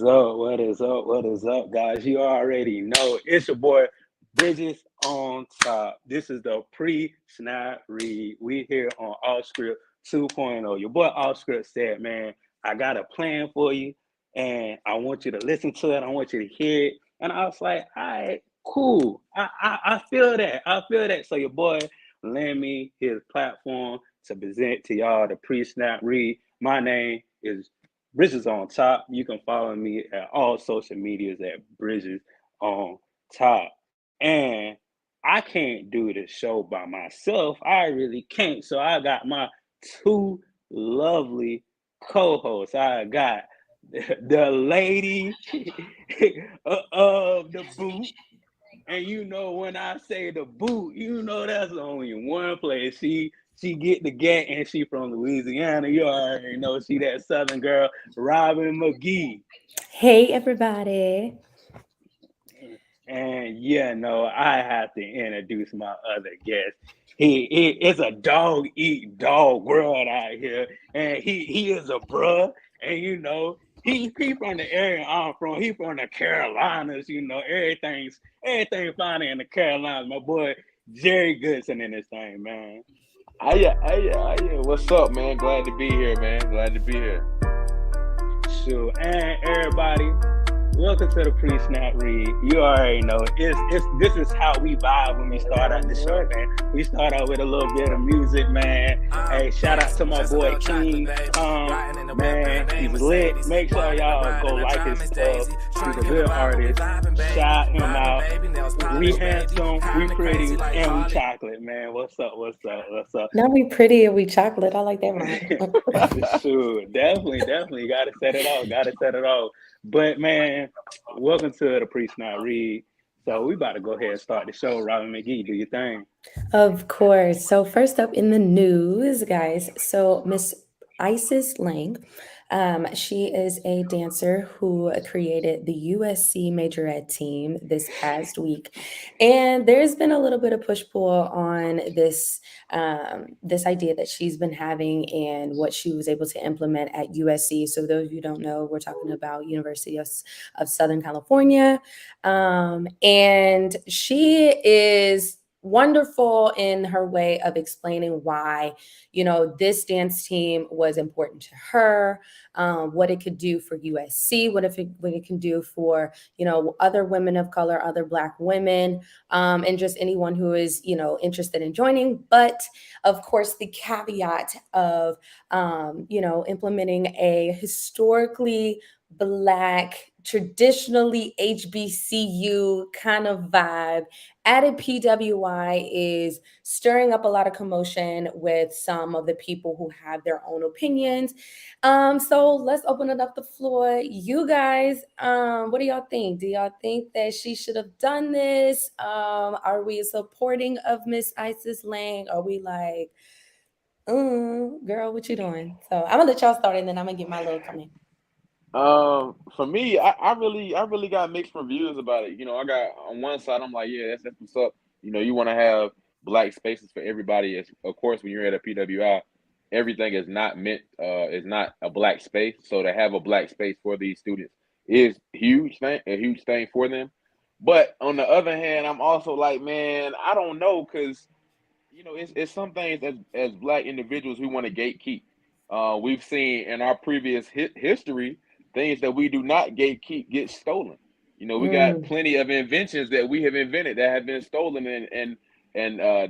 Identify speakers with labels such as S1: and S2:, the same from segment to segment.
S1: is up? What is up? What is up, guys? You already know it's your boy Bridges on top. This is the pre-snap read. We here on Off Script 2.0. Your boy Off Script said, "Man, I got a plan for you, and I want you to listen to it. I want you to hear it." And I was like, "All right, cool. I feel that. I feel that." So your boy lend me his platform to present to y'all the pre-snap read. My name is Bridges on top. You can follow me at all social medias at Bridges on top. And I can't do the show by myself. I really can't. So I got my two lovely co-hosts. I got the lady of the boot. And you know when I say the boot, you know that's only one place. She get the get and she from Louisiana. You already know she that Southern girl, Robin McGee.
S2: Hey, everybody.
S1: And yeah, no, I have to introduce my other guest. He it's a dog eat dog world out here, and he is a bruh, and you know he from the area I'm from. He from the Carolinas, you know everything fine in the Carolinas. My boy Jerry Goodson in this thing, man.
S3: Hiya. What's up, man? Glad to be here, man. Glad to be here.
S1: Sure, and everybody. Welcome to the pre-snap read. You already know it's this is how we vibe when we start out the show, man. We start out with a little bit of music, man. Hey, shout out to my boy King. Man, he's lit. Make sure y'all go like his stuff. He's a good artist. Shout him out. We handsome, we pretty, and we chocolate, man. What's up? What's up? What's up?
S2: Now we pretty and we chocolate. I like that one.
S1: Sure, definitely. Gotta set it off. Gotta set it off. But man, welcome to the pre-snap read. So we about to go ahead and start the show. Robin McGee, do your thing.
S2: Of course. So first up in the news, guys. So Miss Isis Lang, she is a dancer who created the USC Majorette team this past week, and there's been a little bit of push pull on this idea that she's been having and what she was able to implement at USC. So those of you who don't know, we're talking about University of Southern California, and she is wonderful in her way of explaining why this dance team was important to her, what it could do for USC, what it can do for other women of color, other Black women, and just anyone who is interested in joining. But of course, the caveat of implementing a historically Black, traditionally HBCU kind of vibe at a PWI is stirring up a lot of commotion with some of the people who have their own opinions. So let's open it up the floor. You guys, what do y'all think? Do y'all think that she should have done this? Are we supporting of Miss Isis Lang? Are we like, girl, what you doing? So I'm gonna let y'all start and then I'm gonna get my little comment.
S3: For me, I really got mixed reviews about it. I got on one side, I'm like, yeah, that's what's up. You want to have Black spaces for everybody. Of course, when you're at a PWI, everything is not a Black space. So to have a Black space for these students is a huge thing for them. But on the other hand, I'm also like, man, I don't know, because it's some things as Black individuals we want to gatekeep. We've seen in our previous history things that we do not gatekeep get stolen. We got
S2: Mm.
S3: plenty of inventions that we have invented that have been stolen and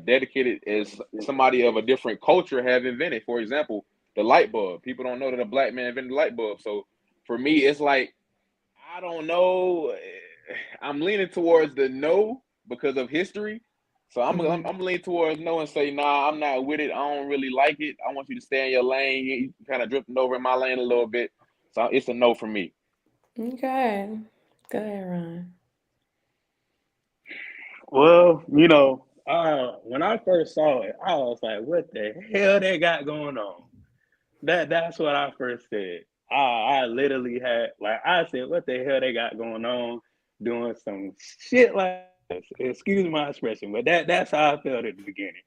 S3: dedicated as somebody of a different culture have invented. For example, the light bulb. People don't know that a Black man invented the light bulb. So for me, it's like, I don't know. I'm leaning towards the no because of history. So I'm
S2: Mhm.
S3: I'm, I'm leaning towards no and say, nah, I'm not with it. I don't really like it. I want you to stay in your lane. You kind of drifting over in my lane a little bit. So it's a no for me.
S2: Okay. Go ahead, Ron.
S1: Well, when I first saw it, I was like, "What the hell they got going on?" That's what I first said. I literally had like I said, "What the hell they got going on?" Doing some shit like this. Excuse my expression, but that's how I felt at the beginning.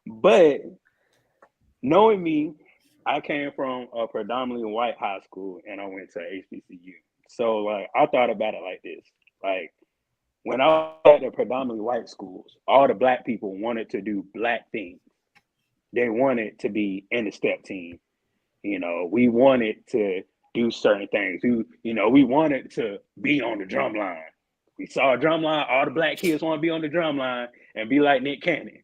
S1: But knowing me, I came from a predominantly white high school and I went to HBCU. So like I thought about it like this. Like when I was at the predominantly white schools, all the black people wanted to do black things. They wanted to be in the step team. We wanted to do certain things. We wanted to be on the drum line. We saw a drum line, all the black kids want to be on the drum line and be like Nick Cannon.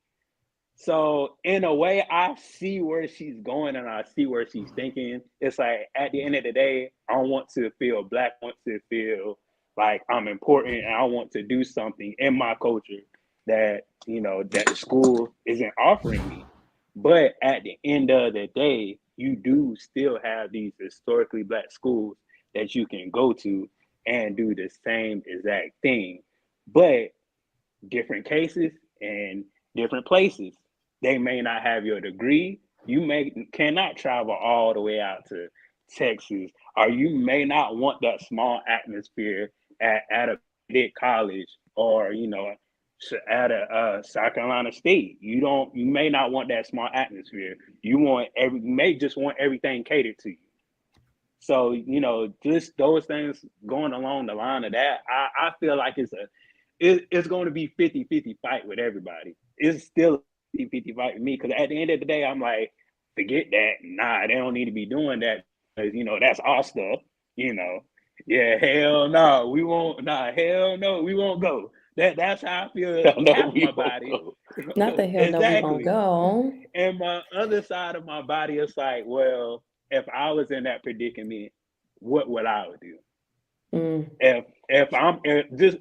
S1: So in a way, I see where she's going and I see where she's thinking. It's like at the end of the day, I want to feel black, I want to feel like I'm important, and I want to do something in my culture that the school isn't offering me. But at the end of the day, you do still have these historically black schools that you can go to and do the same exact thing. But different cases and different places. They may not have your degree. You cannot travel all the way out to Texas, or you may not want that small atmosphere at a big college, or at a South Carolina State. You may not want that small atmosphere. You may just want everything catered to you. So, just those things going along the line of that, I feel like it's going to be 50-50 fight with everybody. It's still 50-50 fight with me, because at the end of the day, I'm like, forget that. Nah, they don't need to be doing that, because, that's our stuff, Yeah, hell no, we won't. Nah, hell no, we won't go. That's how I feel.
S3: No,
S1: Half
S3: we
S1: my body.
S3: won't go.
S2: Not the hell no, we won't
S1: Exactly.
S2: go.
S1: And my other side of my body is like, well, if I was in that predicament, what would I do? If I'm just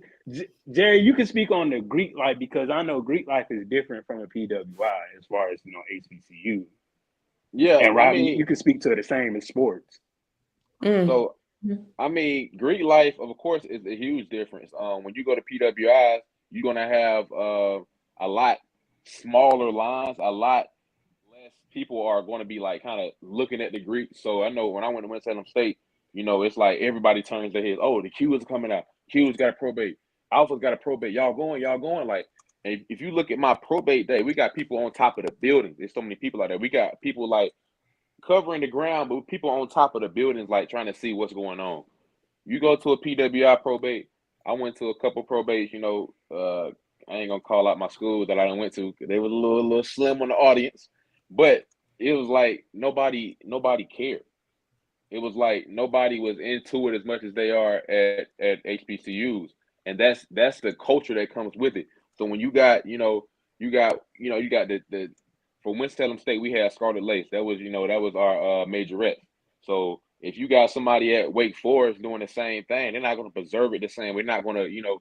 S1: Jerry, you can speak on the Greek life, because I know Greek life is different from a PWI as far as HBCU.
S3: Yeah,
S1: And
S3: I
S1: Robbie,
S3: mean,
S1: you can speak to the same in sports.
S3: so I mean, Greek life, of course, is a huge difference. When you go to PWIs, you're gonna have a lot smaller lines, a lot less people are going to be like kind of looking at the Greek. So I know when I went to Winston-Salem State, it's like everybody turns their heads. Oh, the Q is coming out. Q's got a probate. Alpha's got a probate. Y'all going? Y'all going? Like, if you look at my probate day, we got people on top of the building. There's so many people out there. We got people like covering the ground, but people on top of the buildings, like trying to see what's going on. You go to a PWI probate. I went to a couple probates. I ain't gonna call out my school that I went to, because they was a little slim on the audience, but it was like nobody cared. It was like nobody was into it as much as they are at HBCUs, and that's the culture that comes with it. So when you got the for Winston-Salem State, we had Scarlet Lace. That was our majorette. So if you got somebody at Wake Forest doing the same thing, they're not going to preserve it the same. We're not going to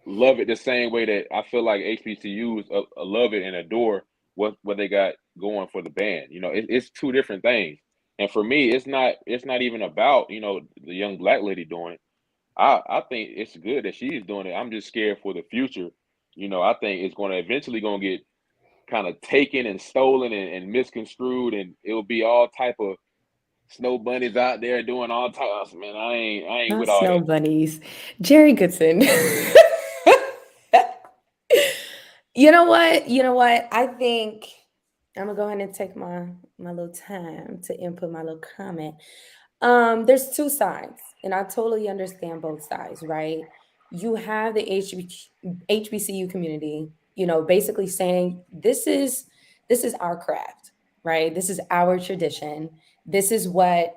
S3: love it the same way that I feel like HBCUs love it and adore what they got going for the band. It's two different things. And for me, it's not even about the young black lady doing it. I think it's good that she's doing it. I'm just scared for the future. I think it's going to eventually going to get kind of taken and stolen and misconstrued, and it'll be all type of snow bunnies out there doing all types. Man, I ain't
S2: Not
S3: with all
S2: snow
S3: that.
S2: bunnies. Jerry Goodson. You know what? I think I'm gonna go ahead and take my little time to input my little comment. There's two sides, and I totally understand both sides, right? You have the HBCU community, basically saying this is our craft, right? This is our tradition. This is what,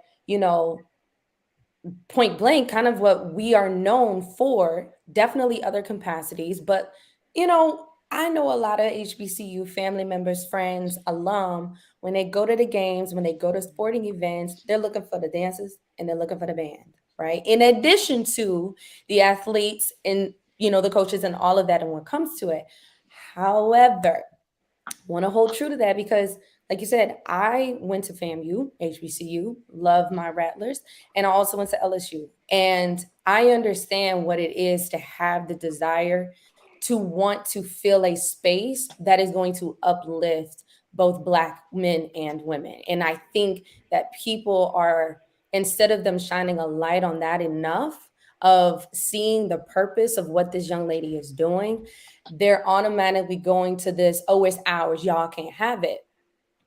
S2: point blank, kind of what we are known for, definitely other capacities. But, I know a lot of HBCU family members, friends, alum, when they go to the games, when they go to sporting events, they're looking for the dances and they're looking for the band, right? In addition to the athletes and, the coaches and all of that and what comes to it. However, want to hold true to that because, like you said, I went to FAMU, HBCU, love my Rattlers, and I also went to LSU. And I understand what it is to have the desire to want to fill a space that is going to uplift both Black men and women. And I think that people are, instead of them shining a light on that enough, of seeing the purpose of what this young lady is doing, they're automatically going to this, oh, it's ours, y'all can't have it.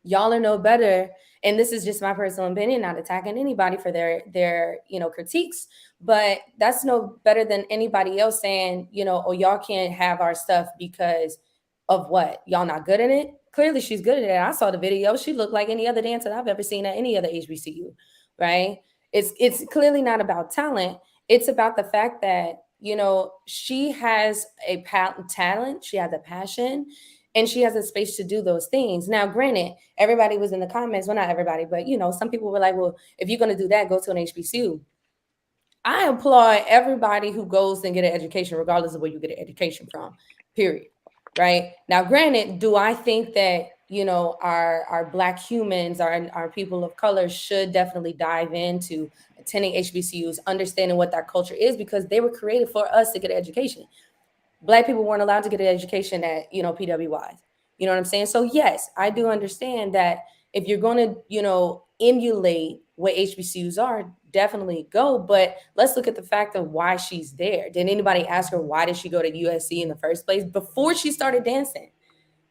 S2: Y'all are no better and this is just my personal opinion, not attacking anybody for their critiques, but that's no better than anybody else saying, oh, y'all can't have our stuff because of what? Y'all not good at it? Clearly she's good at it. I saw the video. She looked like any other dancer I've ever seen at any other HBCU, right? It's clearly not about talent. It's about the fact that, she has a talent, she has a passion, and she has a space to do those things. Now, granted, everybody was in the comments, well, not everybody, but some people were like, well, if you're going to do that, go to an HBCU. I applaud everybody who goes and get an education, regardless of where you get an education from, period. Right? Now, granted, do I think that, our Black humans, our people of color should definitely dive into attending HBCUs, understanding what that culture is, because they were created for us to get an education. Black people weren't allowed to get an education at, PWIs. You know what I'm saying? So yes, I do understand that if you're going to, emulate what HBCUs are, definitely go. But let's look at the fact of why she's there. Did anybody ask her why did she go to USC in the first place before she started dancing?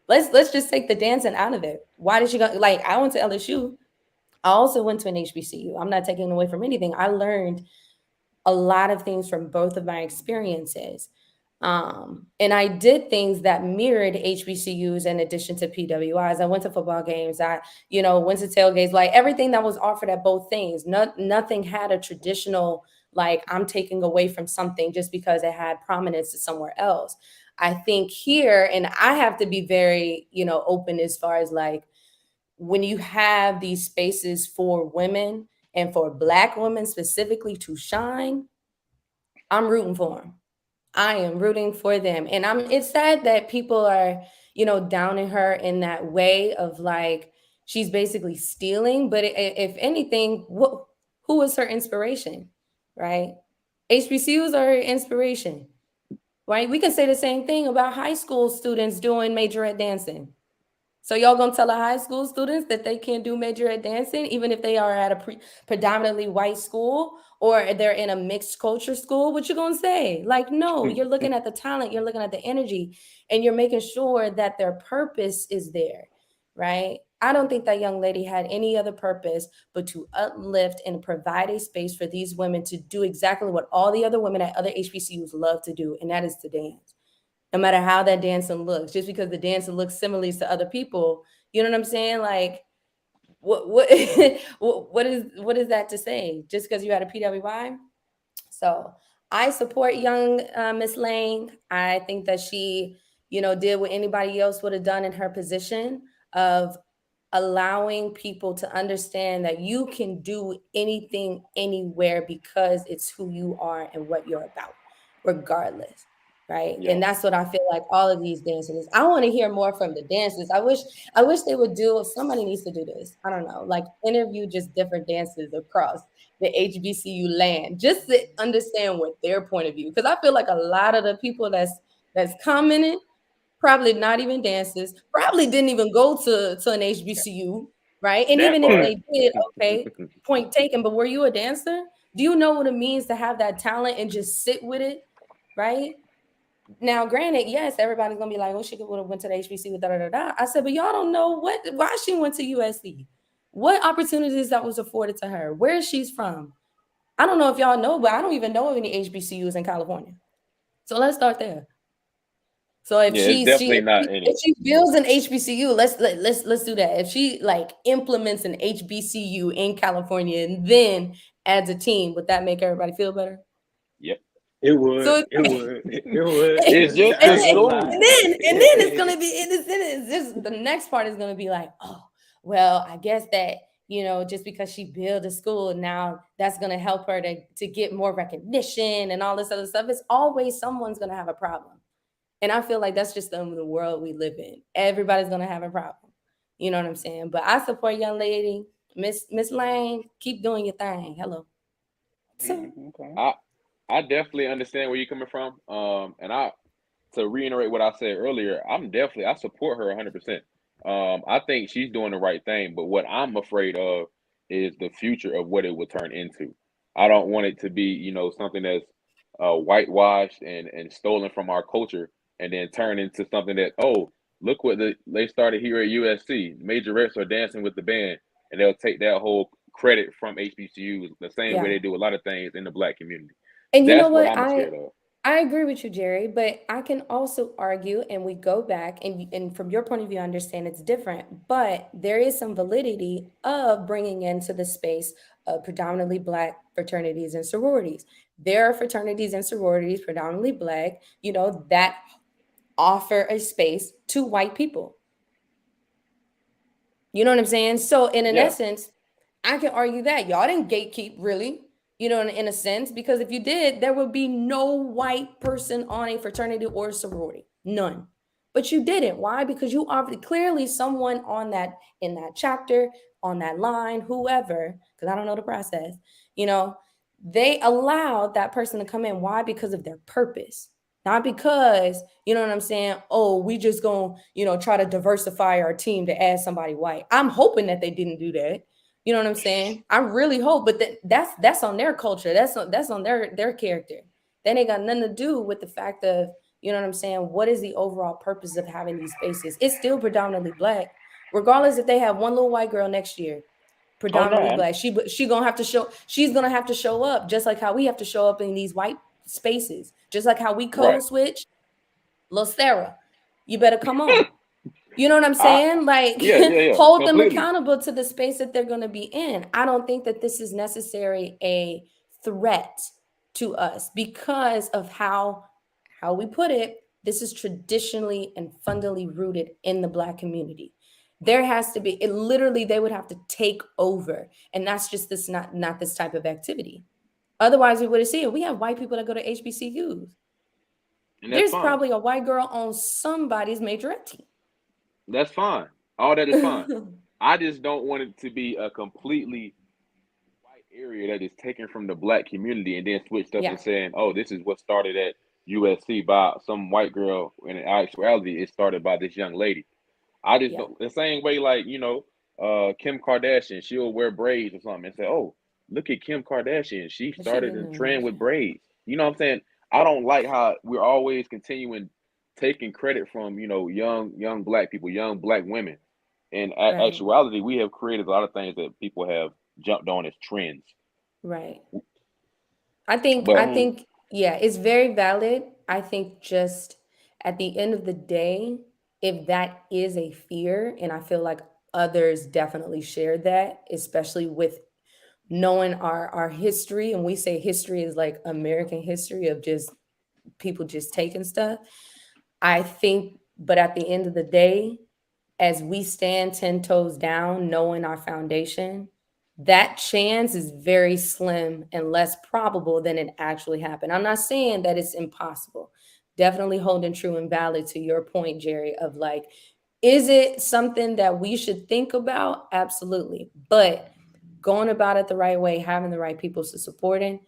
S2: Let's just take the dancing out of it. Why did she go? Like, I went to LSU. I also went to an HBCU. I'm not taking away from anything. I learned a lot of things from both of my experiences. And I did things that mirrored HBCUs in addition to PWIs. I went to football games. I, went to tailgates, like everything that was offered at both things. Nothing had a traditional, like, I'm taking away from something just because it had prominence to somewhere else. I think here, and I have to be very, open as far as like, when you have these spaces for women and for Black women specifically to shine, I'm rooting for them. I am rooting for them. And it's sad that people are, downing her in that way of like, she's basically stealing. But if anything, who was her inspiration, right? HBCUs are her inspiration, right? We can say the same thing about high school students doing majorette dancing. So y'all gonna tell the high school students that they can't do majorette dancing, even if they are at a predominantly white school or they're in a mixed culture school? What you gonna say? Like, no, you're looking at the talent, you're looking at the energy, and you're making sure that their purpose is there, right? I don't think that young lady had any other purpose but to uplift and provide a space for these women to do exactly what all the other women at other HBCUs love to do, and that is to dance. No matter how that dancing looks, just because the dancing looks similarly to other people, you know what I'm saying? Like, what what is that to say? Just because you had a PWI? So I support young Miss Lang. I think that she, did what anybody else would have done in her position of allowing people to understand that you can do anything anywhere because it's who you are and what you're about, regardless. Right.
S3: Yeah.
S2: And that's what I feel like all of these dancers. I want to hear more from the dancers. I wish they would do, somebody needs to do this. I don't know, like interview just different dancers across the HBCU land, just to understand what their point of view. Because I feel like a lot of the people that's commenting probably not even dancers, probably didn't even go to an HBCU, right? And
S3: That
S2: even if
S3: part.
S2: they did, okay, point taken. But were you a dancer? Do you know what it means to have that talent and just sit with it, right? Now, granted, yes, everybody's gonna be like, "Oh, she would have went to the HBCU." Da, da, da, da. I said, but y'all don't know why she went to USC, what opportunities that was afforded to her, where she's from. I don't know if y'all know, but I don't even know of any HBCUs in California. So let's start there. So if
S3: Yeah, it's definitely not any.
S2: if she builds an HBCU, let's do that. If she like implements an HBCU in California and then adds a team, would that make everybody feel better?
S3: Yep.
S1: It would.
S2: So
S1: It would. It would.
S3: It's just
S2: and
S3: a school.
S2: then it's gonna be it's just the next part is gonna be like, oh, well, I guess that just because she built a school now that's gonna help her to get more recognition and all this other stuff. It's always someone's gonna have a problem. And I feel like that's just the world we live in. Everybody's gonna have a problem. You know what I'm saying? But I support young lady, Miss Lang. Keep doing your thing. Hello. So,
S1: Okay.
S3: I definitely understand where you're coming from. And to reiterate what I said earlier, I support her 100%. I think she's doing the right thing, but what I'm afraid of is the future of what it will turn into. I don't want it to be, something that's whitewashed and stolen from our culture, and then turn into something that, oh, look what they started here at USC. Majorettes are dancing with the band, and they'll take that whole credit from HBCUs the same way
S2: Yeah.
S3: they do a lot of things in the Black community.
S2: And you know
S3: That's what
S2: what?
S3: I'm scared of.
S2: I agree with you, Jerry, but I can also argue, and we go back, and from your point of view, I understand it's different, but there is some validity of bringing into the space of predominantly Black fraternities and sororities. There are fraternities and sororities, predominantly Black, that offer a space to white people. You know what I'm saying? So, in an
S3: Yeah.
S2: essence, I can argue that y'all didn't gatekeep really, in a sense, because if you did, there would be no white person on a fraternity or sorority, none. But you didn't. Why? Because you are clearly someone on that in that chapter, on that line, whoever. Because I don't know the process. They allowed that person to come in. Why? Because of their purpose. Not because, you know what I'm saying? Oh, we just gonna, try to diversify our team to add somebody white. I'm hoping that they didn't do that. You know what I'm saying? I really hope, but that's on their culture. That's on their character. That ain't got nothing to do with the fact of, you know what I'm saying? What is the overall purpose of having these spaces? It's still predominantly Black, regardless if they have one little white girl next year,
S3: Oh
S2: predominantly
S3: no.
S2: Black. She's gonna have to show up, just like how we have to show up in these white spaces, just like how we
S3: Right.
S2: code switch. Lil Sarah, you better come on. You know what I'm
S3: I
S2: saying? Like,
S3: yeah.
S2: hold them
S3: Completely.
S2: accountable to the space that they're going to be in. I don't think that this is necessarily a threat to us because of how we put it. This is traditionally and fundamentally rooted in the Black community. There has to be, it literally, they would have to take over. And that's just not this type of activity. Otherwise, we would have seen it. We have white people that go to HBCUs.
S3: And that's
S2: There's
S3: fine.
S2: probably a white girl on somebody's majorette team.
S3: That's fine. All that is fine. I just don't want it to be a completely white area that is taken from the Black community and then switched up
S2: Yeah.
S3: and saying, "Oh, this is what started at USC by some white girl." When in actuality, it started by this young lady. I just
S2: Yeah.
S3: don't. The same way, like Kim Kardashian, she'll wear braids or something and say, "Oh, look at Kim Kardashian. She
S2: But she
S3: started
S2: been
S3: a
S2: doing
S3: trend
S2: it.
S3: with braids." You know what I'm saying? I don't like how we're always continuing taking credit from young Black people, young Black women. In
S2: Right.
S3: actuality, we have created a lot of things that people have jumped on as trends.
S2: Right. I
S3: But
S2: think, yeah, it's very valid. I think just at the end of the day, if that is a fear, and I feel like others definitely share that, especially with knowing our history, and we say history is like American history of just people just taking stuff. I think, but at the end of the day, as we stand 10 toes down, knowing our foundation, that chance is very slim and less probable than it actually happened. I'm not saying that it's impossible. Definitely holding true and valid to your point, Jerry, of like, is it something that we should think about? Absolutely. But going about it the right way, having the right people to support it,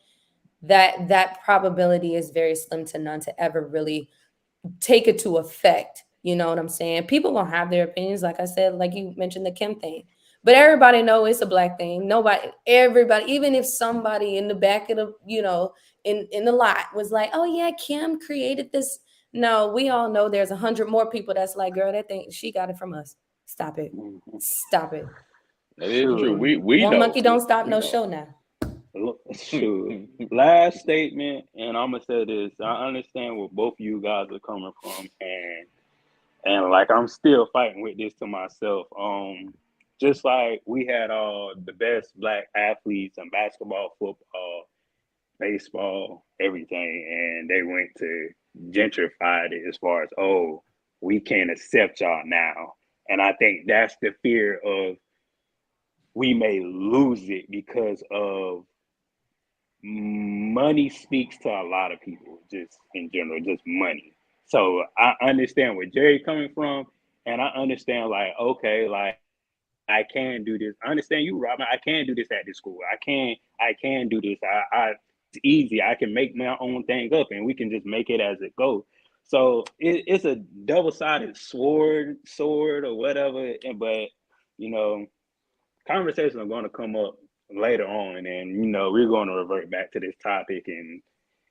S2: that probability is very slim to none to ever really take it to effect. You know what I'm saying? People gonna have their opinions, like I said, like you mentioned the Kim thing. But everybody know it's a Black thing. Everybody, even if somebody in the back of the, in the lot was like, oh yeah, Kim created this. No, we all know there's 100 more people that's like, girl, that thing, she got it from us. Stop it. Stop it.
S3: that is true.
S1: Sure.
S3: We
S2: One
S3: know.
S2: monkey don't stop
S3: We
S2: no
S3: know.
S2: show now.
S1: Sure. Last statement, and I'm gonna say this. I understand where both of you guys are coming from, and like I'm still fighting with this to myself. Just like we had all the best Black athletes in basketball, football, baseball, everything, and they went to gentrified it as far as, oh, we can't accept y'all now. And I think that's the fear of we may lose it because of money speaks to a lot of people, just in general, just money. So I understand where Jerry coming from, and I understand like, okay, like I can do this. I understand you, Robin. I can do this at this school. I can do this. It's easy. I can make my own thing up, and we can just make it as it goes. So it's a double-sided sword or whatever. But you know, conversations are going to come up later on, and we're going to revert back to this topic, and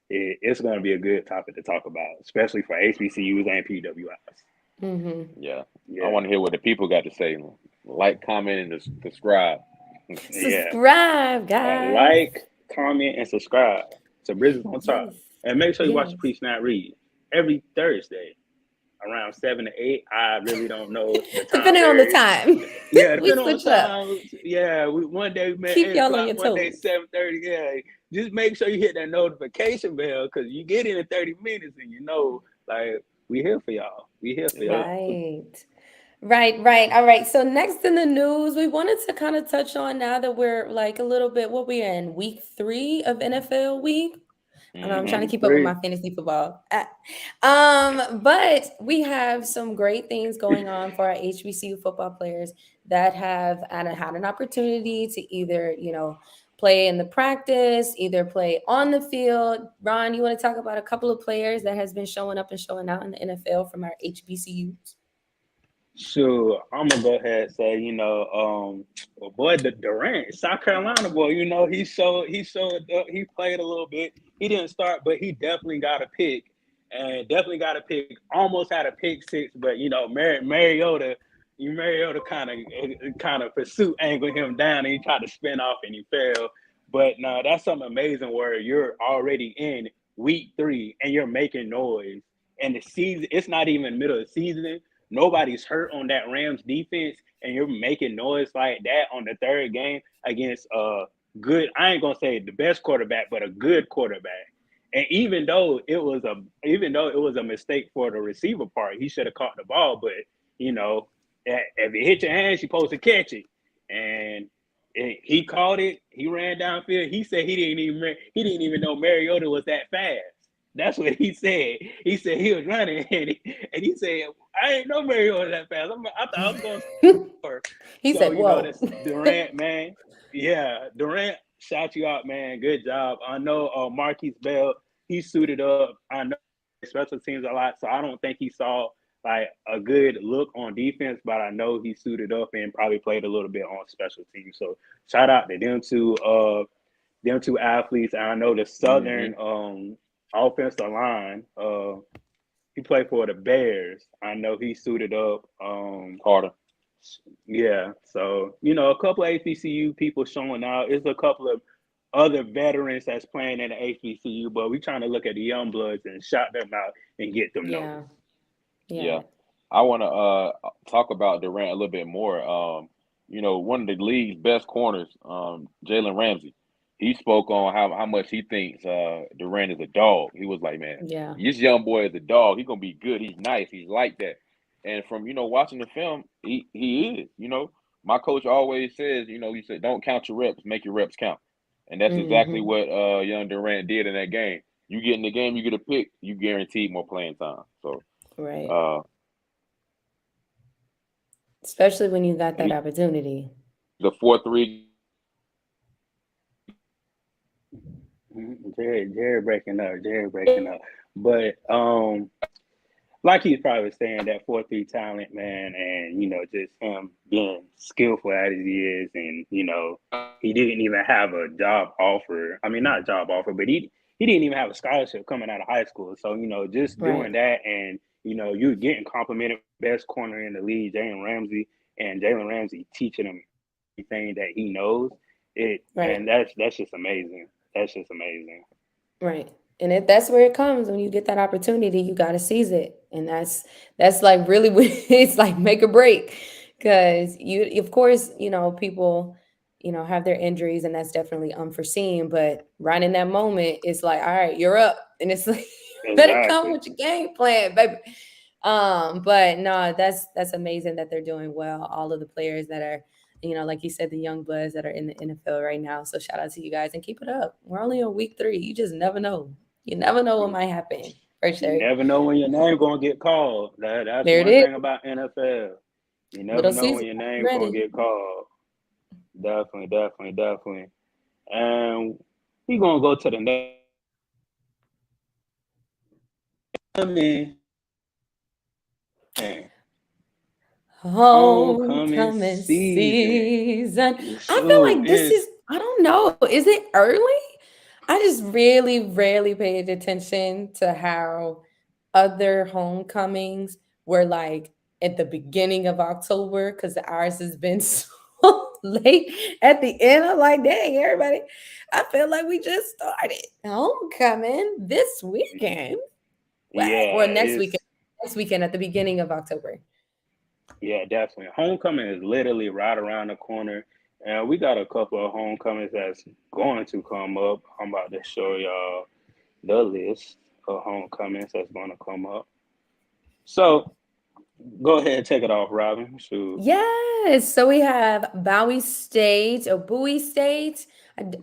S1: it's going to be a good topic to talk about, especially for HBCUs and PWIs.
S2: Mm-hmm.
S3: Yeah. I
S1: Yeah.
S3: want to hear what the people got to say. Like, comment, and subscribe.
S1: Yeah.
S2: Subscribe, guys.
S1: Like, comment, and subscribe to Bridges on Top.
S2: Yes.
S1: And make sure you watch
S2: Yes.
S1: the Pre-Snap Read every Thursday around 7 to 8. I really don't know the time.
S2: Depending on the time.
S1: Yeah,
S2: We
S1: depending on the
S2: switch up.
S1: time. Yeah, one day we met
S2: Keep
S1: 8
S2: y'all on
S1: o'clock,
S2: your
S1: one day
S2: toes.
S1: 7:30. Yeah, just make sure you hit that notification bell because you get in 30 minutes and you know, like, we here for y'all. We here for y'all.
S2: Right. All right. So next in the news, we wanted to kind of touch on now that we're like a little bit what we're in week 3 of NFL week. I know I'm trying to keep up with my fantasy football. But we have some great things going on for our HBCU football players that have had an opportunity to either, play in the practice, either play on the field. Ron, you want to talk about a couple of players that has been showing up and showing out in the NFL from our HBCUs?
S1: Sure, I'm gonna go ahead and say, boy, the Durant, South Carolina boy, he played a little bit. He didn't start, but he definitely got a pick, and definitely got a pick. Almost had a pick six, but Mariota kind of pursuit angled him down, and he tried to spin off, and he fell. But no, that's something amazing where you're already in week 3 and you're making noise, and the season, it's not even middle of the season. Nobody's hurt on that Rams defense, and you're making noise like that on the third game against a good, I ain't gonna say the best quarterback, but a good quarterback. And even though it was a mistake for the receiver part, he should have caught the ball. But if it hit your hands, you're supposed to catch it. And he caught it. He ran downfield. He said he didn't even know Mariota was that fast. That's what he said. He said he was running, and he said, "I ain't know Mariota that fast. I thought I was going to score."
S2: He said, "Whoa."
S1: That's Durant, man. Yeah, Durant, shout you out, man. Good job. I know Marquise Bell, he suited up. I know special teams a lot, so I don't think he saw like a good look on defense, but I know he suited up and probably played a little bit on special teams. So shout out to them two athletes. And I know the Southern offensive line. He played for the Bears. I know he suited up.
S3: Carter.
S1: Yeah. So, a couple of HBCU people showing out. It's a couple of other veterans that's playing in the HBCU, but we trying to look at the young bloods and shout them out and get them noticed.
S3: Yeah. I want to talk about Durant a little bit more. One of the league's best corners, Jalen Ramsey. He spoke on how much he thinks Durant is a dog. He was like, man, this young boy is a dog. He's going to be good. He's nice. He's like that. And from, watching the film, he is. My coach always says, he said, don't count your reps, make your reps count. And that's exactly what young Durant did in that game. You get in the game, you get a pick, you guaranteed more playing time. So,
S2: right. Especially when you got that opportunity.
S3: The 4-3.
S1: Jared breaking up. But like he's probably saying, that 4-3 talent, man, and just him being skillful as he is, and he didn't even have a job offer. I mean, not a job offer, but he didn't even have a scholarship coming out of high school. So just doing that, and you're getting complimented best corner in the league, Jalen Ramsey, and Jalen Ramsey teaching him everything that he knows. And that's just amazing. That's just amazing.
S2: Right. And that's where it comes. When you get that opportunity, you got to seize it. And that's like really, it's like make or break, because of course, people, have their injuries, and that's definitely unforeseen. But right in that moment, it's like, all right, you're up. And it's like, better come with your game plan, baby. But no, that's amazing that they're doing well. All of the players that are, like you said, the young bloods that are in the NFL right now. So shout out to you guys and keep it up. We're only on week 3. You just never know. You never know what might happen. For sure.
S1: You never know when your name gonna get called. That's one thing about NFL. You never know when your name gonna get called. Definitely. And we gonna go to the next. Homecoming season.
S2: I feel like this is, I don't know, is it early? I just really rarely paid attention to how other homecomings were like at the beginning of October because ours has been so late at the end. I'm like, dang, everybody, I feel like we just started homecoming this weekend. What? Or
S1: Yeah,
S2: next weekend.
S1: it's
S2: Next weekend at the beginning of October.
S1: yeah, definitely. Homecoming is literally right around the corner. And we got a couple of homecomings that's going to come up. I'm about to show y'all the list of homecomings that's gonna come up. So go ahead and take it off, Robin. Shoot.
S2: Yes. So we have Bowie State or Bowie State.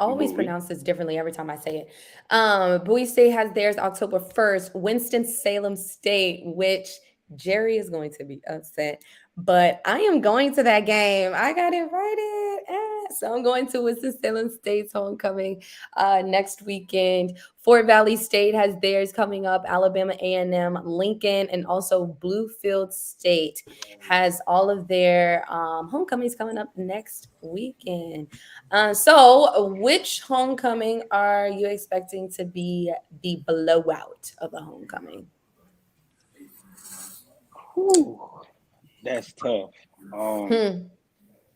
S2: Always
S1: Bowie.
S2: pronounce this differently every time I say it. Bowie State has theirs October 1st. Winston-Salem State, which Jerry is going to be upset, but I am going to that game. I got invited. So I'm going to Winston-Salem State's homecoming next weekend. Fort Valley State has theirs coming up. Alabama A&M, Lincoln, and also Bluefield State has all of their homecomings coming up next weekend. So, which homecoming are you expecting to be the blowout of a homecoming?
S1: Whew, that's tough. Um,
S2: Hmm.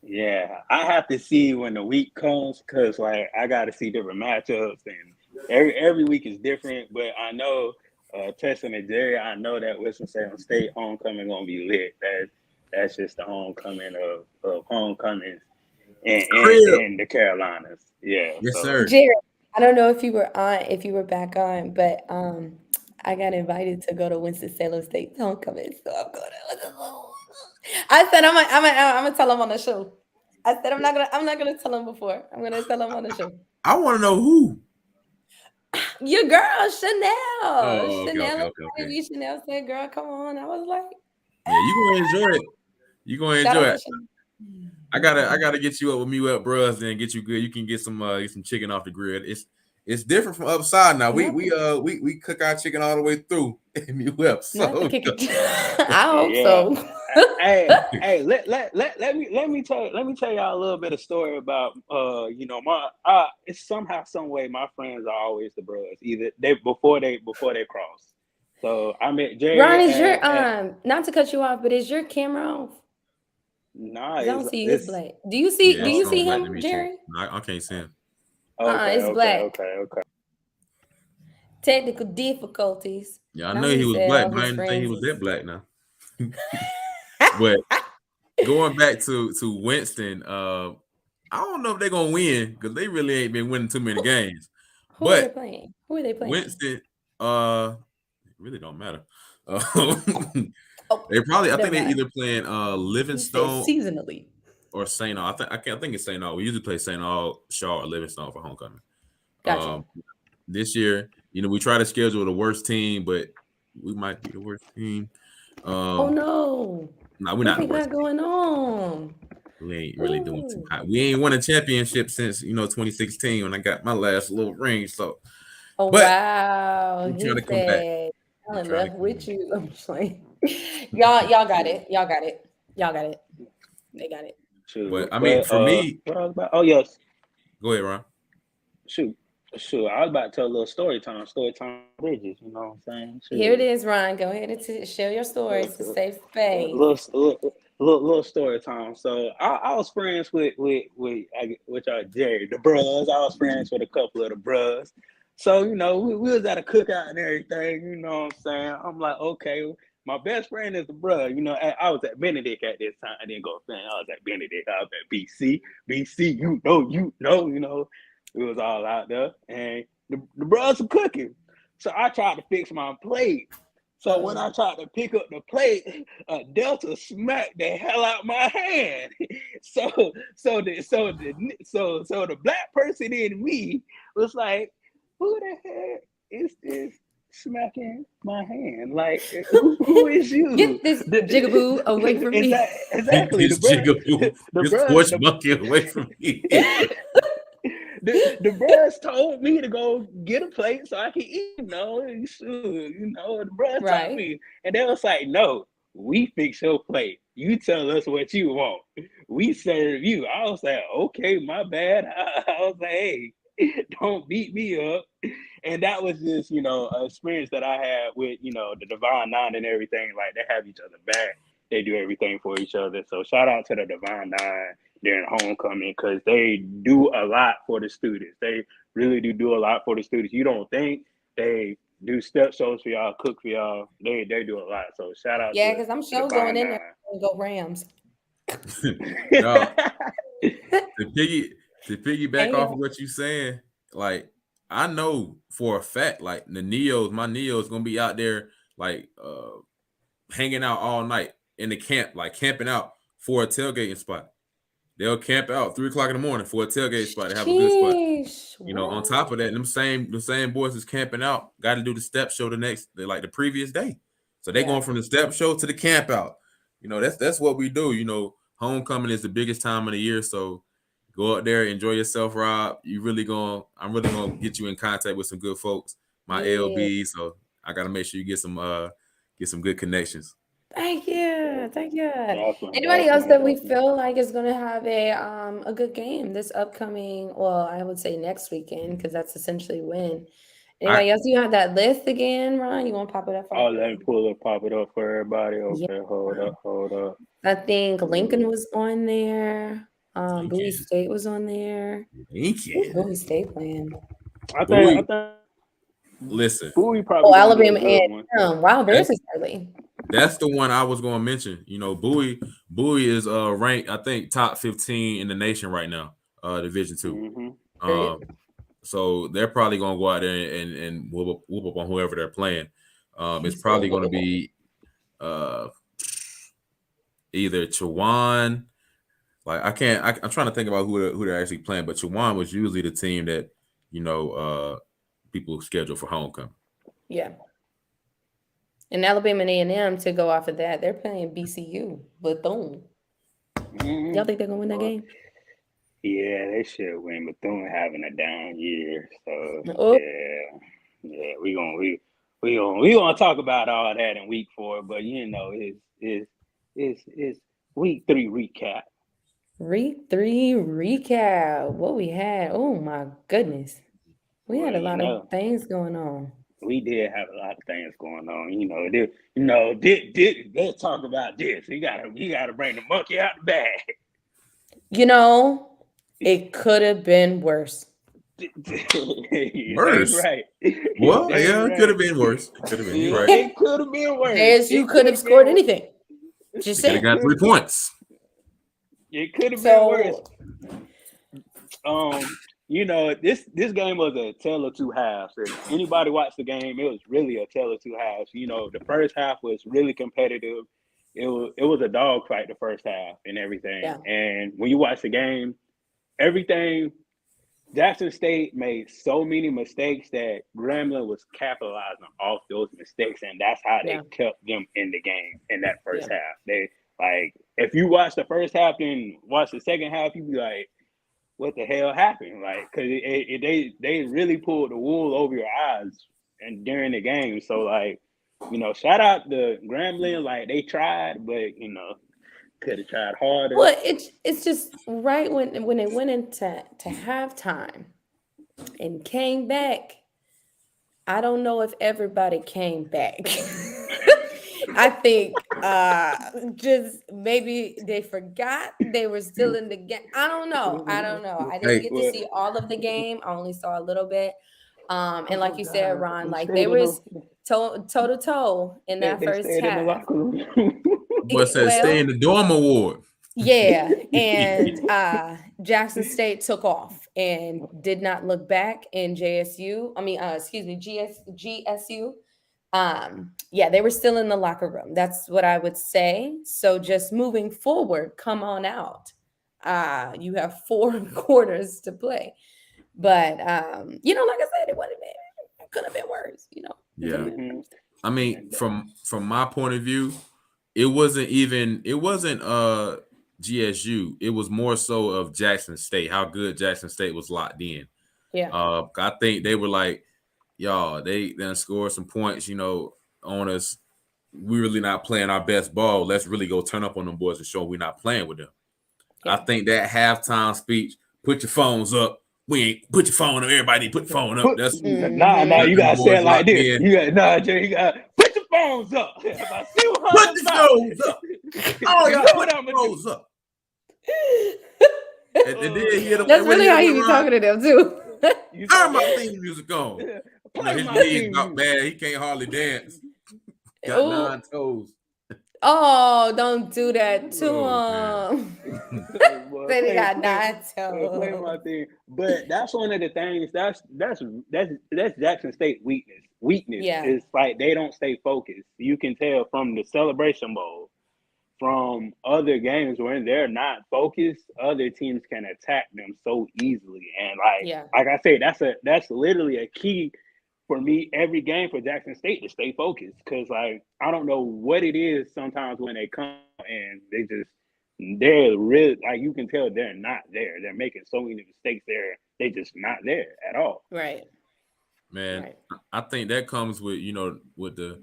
S1: yeah, I have to see when the week comes because like I got to see different matchups and every week is different. But I know Tesson and Jerry, I know that Winston Salem State homecoming gonna be lit. That's just the homecoming of homecomings
S4: Crib.
S1: in the Carolinas. Yeah,
S4: Yes,
S1: so
S4: sir.
S2: Jerry, I don't know if you were back on, but I got invited to go to Winston-Salem State's homecoming, so I'm going to. I said I'm gonna tell him on the show. I said I'm not gonna tell him before. I'm gonna tell him on the show.
S4: I want to know who.
S2: Your girl Chanel,
S4: Oh, okay,
S2: Chanel
S4: okay, okay,
S2: invited
S4: okay.
S2: me. Chanel said, "Girl, come on." I was like,
S4: Yeah, you gonna enjoy it. You gonna
S2: "Shout
S4: enjoy
S2: out to
S4: it.
S2: Chanel."
S4: I gotta get you up with me up, bros, and get you good. You can get some chicken off the grill. It's different from upside now.
S2: Not
S4: We cook our chicken all the way through in New Web.
S2: not the
S4: So
S2: kicker. I hope
S1: yeah.
S2: so.
S1: Hey, let me tell y'all a little bit of story about my it's somehow some way my friends are always the bros either they before they cross. So I met
S2: Ron,
S1: Jerry
S2: is your
S1: at
S2: not to cut you off, but is your camera off?
S1: nah
S2: Because I don't see you. It's
S1: it's
S2: black.
S4: yeah,
S2: Do
S4: it's
S1: oh,
S2: you
S4: showing
S2: see
S4: black to
S2: him,
S4: me too.
S2: Jerry?
S4: No, I can't see him.
S1: okay
S2: It's
S1: okay
S2: black.
S1: okay okay.
S2: Technical difficulties.
S4: Yeah, I
S2: Now
S4: know
S2: he
S4: he was
S2: said
S4: black,
S2: all
S4: but I
S2: his
S4: didn't think he
S2: friends
S4: was that
S2: is.
S4: black now. But going back to Winston, I don't know if they're gonna win because they really ain't been winning too many
S2: Who,
S4: games.
S2: who are they
S4: But
S2: playing? Who are they playing?
S4: Winston, it really don't matter. Uh,
S2: Oh,
S4: they probably, I
S2: never
S4: think they
S2: mind.
S4: either playing
S2: He said
S4: Livingstone
S2: seasonally.
S4: or St. Aug. I think it's St. Aug. We usually play St. Aug, Shaw, or Livingstone for homecoming.
S2: Gotcha.
S4: Um, this year, we try to schedule the worst team, but we might be the worst team.
S2: Oh
S4: Um,
S2: no.
S4: no, we're
S2: What
S4: not the
S2: they
S4: worst
S2: got
S4: team.
S2: going on?
S4: We ain't really doing too
S2: Ooh.
S4: hot. We ain't won a championship since 2016 when I got my last little ring. So,
S2: Oh
S4: but
S2: wow.
S4: we're trying
S2: He
S4: to come back.
S2: said
S4: We're
S2: I
S4: trying to
S2: left
S4: come
S2: with
S4: back.
S2: you. I'm just like y'all got it. Y'all got it. Y'all got it. They got it.
S1: Shoot.
S4: But I mean,
S1: But
S4: for me,
S1: what I was about? Oh yes.
S4: go ahead, Ron.
S1: Shoot. Shoot. I was about to tell a little story time bridges, you know what I'm saying?
S2: Here it
S1: Shoot.
S2: is, Ron. Go ahead and share your story. It's a safe space.
S1: Little story time. So I was friends with Jerry, the bros. I was friends with a couple of the bros. So we was at a cookout and everything. You know what I'm saying? I'm like, okay, my best friend is the bro. I was at Benedict at this time. I didn't go fan. I was at Benedict. I was at BC. It was all out there, and the bros were cooking. So I tried to fix my plate. So when
S2: Uh-oh.
S1: I tried to pick up the plate, Delta smacked the hell out my hand. So the black person in me was like, "Who the heck is this smacking my hand? Like, who is you?"
S2: Get this jigaboo away from me.
S4: Get
S1: Exactly.
S4: this jigaboo,
S1: The
S4: this
S1: bruh,
S4: porch monkey away from me.
S1: the bros told me to go get a plate so I can eat. The bros told
S2: Right.
S1: me, and they was like, "No, we fix your plate. You tell us what you want. We serve you." I was like, "Okay, my bad." I was like, "Hey, don't beat me up." And that was just an experience that I had with the Divine Nine and everything. Like they have each other back. they do everything for each other. So shout out to the Divine Nine during homecoming because they do a lot for the students. They really do a lot for the students. You don't think they do step shows for y'all, cook for y'all. They do a lot. So shout out
S2: Yeah,
S1: to
S2: because I'm
S1: the
S2: sure
S1: Divine
S2: going in
S1: Nine.
S2: there and go Rams.
S4: No, to piggyback off
S2: Damn.
S4: of what you saying, like I know for a fact, like my Neos gonna be out there like hanging out all night in the camp, like camping out for a tailgating spot. They'll camp out 3 o'clock in the morning for a tailgate spot to have a good spot.
S2: Sheesh,
S4: You know, on top of that, the same boys is camping out, got to do the step show the previous day. So they going from the step show to the camp out. You know, that's what we do. You know, homecoming is the biggest time of the year. So go out there, enjoy yourself, Rob. I'm really gonna get you in contact with some good folks, my LB. So I gotta make sure you get some good connections.
S2: Thank you.
S1: Definitely,
S2: Anybody else that we
S1: definitely.
S2: feel like is going to have a good game this upcoming? Well, I would say next weekend because that's essentially when. Anybody else? You have that list again, Ron? You want to pop it up?
S1: Oh, let me pop it up for everybody. Okay, hold up.
S2: I think Lincoln was on there.
S4: Lincoln.
S2: Bowie State was on there.
S4: Lincoln.
S2: Bowie State playing.
S1: I think
S4: listen.
S1: Bowie probably.
S2: Oh, Alabama
S1: and
S2: wow, theirs is early.
S4: That's the one I was going to mention. You know, Bowie is ranked, I think, top 15 in the nation right now, Division II.
S1: Mm-hmm.
S4: So they're probably going to go out there and whoop up on whoever they're playing. It's probably going to be either Chowan. Like I'm trying to think about who they're actually playing, but Chowan was usually the team that people schedule for homecoming.
S2: Yeah. And Alabama and A&M, to go off of that, they're playing BCU, Bethune.
S1: Mm-hmm.
S2: Y'all think they're gonna win that game?
S1: Yeah, they should win. Bethune having a down year, so yeah, we gonna talk about all that in week 4. But it's week 3 recap.
S2: Week 3 recap. What we had? Oh my goodness, we had a lot of things going on.
S1: We did have a lot of things going on. Let's talk about this. You gotta bring the monkey out the bag.
S2: It could have been worse.
S4: Worse,
S1: right?
S4: Well, it could have been worse. Could have been. You're right.
S1: It could have been worse.
S2: JSU could have scored anything. Just saying.
S4: They got 3 points.
S1: It could have been worse. This game was a tale of two halves. If anybody watched the game, it was really a tale of two halves. The first half was really competitive. It was a dogfight the first half and everything. Yeah. And when you watch the game, Jackson State made so many mistakes that Grambling was capitalizing off those mistakes, and that's how they kept them in the game in that first half. They if you watch the first half and watch the second half, you'd be like, what the hell happened? Because they really pulled the wool over your eyes and during the game. So shout out to Grambling. They tried, but could have tried harder.
S2: Well, it's just right when it went into halftime and came back. I don't know if everybody came back. I think just maybe they forgot they were still in the game. I don't know. I didn't get to see all of the game. I only saw a little bit. And like you said, Ron, they was toe to toe in that first half.
S4: But said stay in the dorm award.
S2: Yeah, and Jackson State took off and did not look back. In GSU. They were still in the locker room. That's what I would say. So just moving forward, come on out. You have 4 quarters to play. But like I said, it could have been worse,
S4: Yeah. I mean, from my point of view, it wasn't GSU. It was more so of Jackson State, how good Jackson State was locked in.
S2: Yeah.
S4: I think they were like, y'all, they then scored some points, on us. We really not playing our best ball. Let's really go turn up on them boys and show we're not playing with them. Yeah. I think that halftime speech, put your phones up. We ain't put your phone up. Everybody put your phone up. That's
S1: you gotta say it like this. You got put your phones up.
S4: Put the phones up. Oh, y'all
S1: What
S4: put
S1: I'ma
S4: the
S1: do?
S4: those up. And then he hit him.
S2: That's
S4: and when
S2: really
S4: he
S2: how
S4: hit
S2: you
S4: him
S2: be
S4: around,
S2: talking to them too.
S1: You
S4: turn
S1: said
S4: my
S1: what?
S4: theme music on. You know,
S1: Play
S4: his
S1: my
S4: knees
S1: theme
S4: got
S1: music.
S4: bad. He can't hardly dance. Got
S2: Ooh.
S4: 9 toes.
S2: Oh, don't do that to
S4: Oh,
S2: him.
S1: Boy,
S2: Then he got
S1: play my
S2: nacho.
S1: thing. But that's one of the things. That's Jackson State weakness. Weakness
S2: Yeah.
S1: is like they don't stay focused. You can tell from the Celebration Bowl, from other games when they're not focused, other teams can attack them so easily. And
S2: Yeah.
S1: like I say, that's literally a key for me every game for Jackson State to stay focused. Cause like I don't know what it is sometimes when they come and they're real, like you can tell they're not there. They're making so many mistakes there. They just not there at all.
S2: Right.
S4: man,
S2: Right.
S4: I think that comes with with the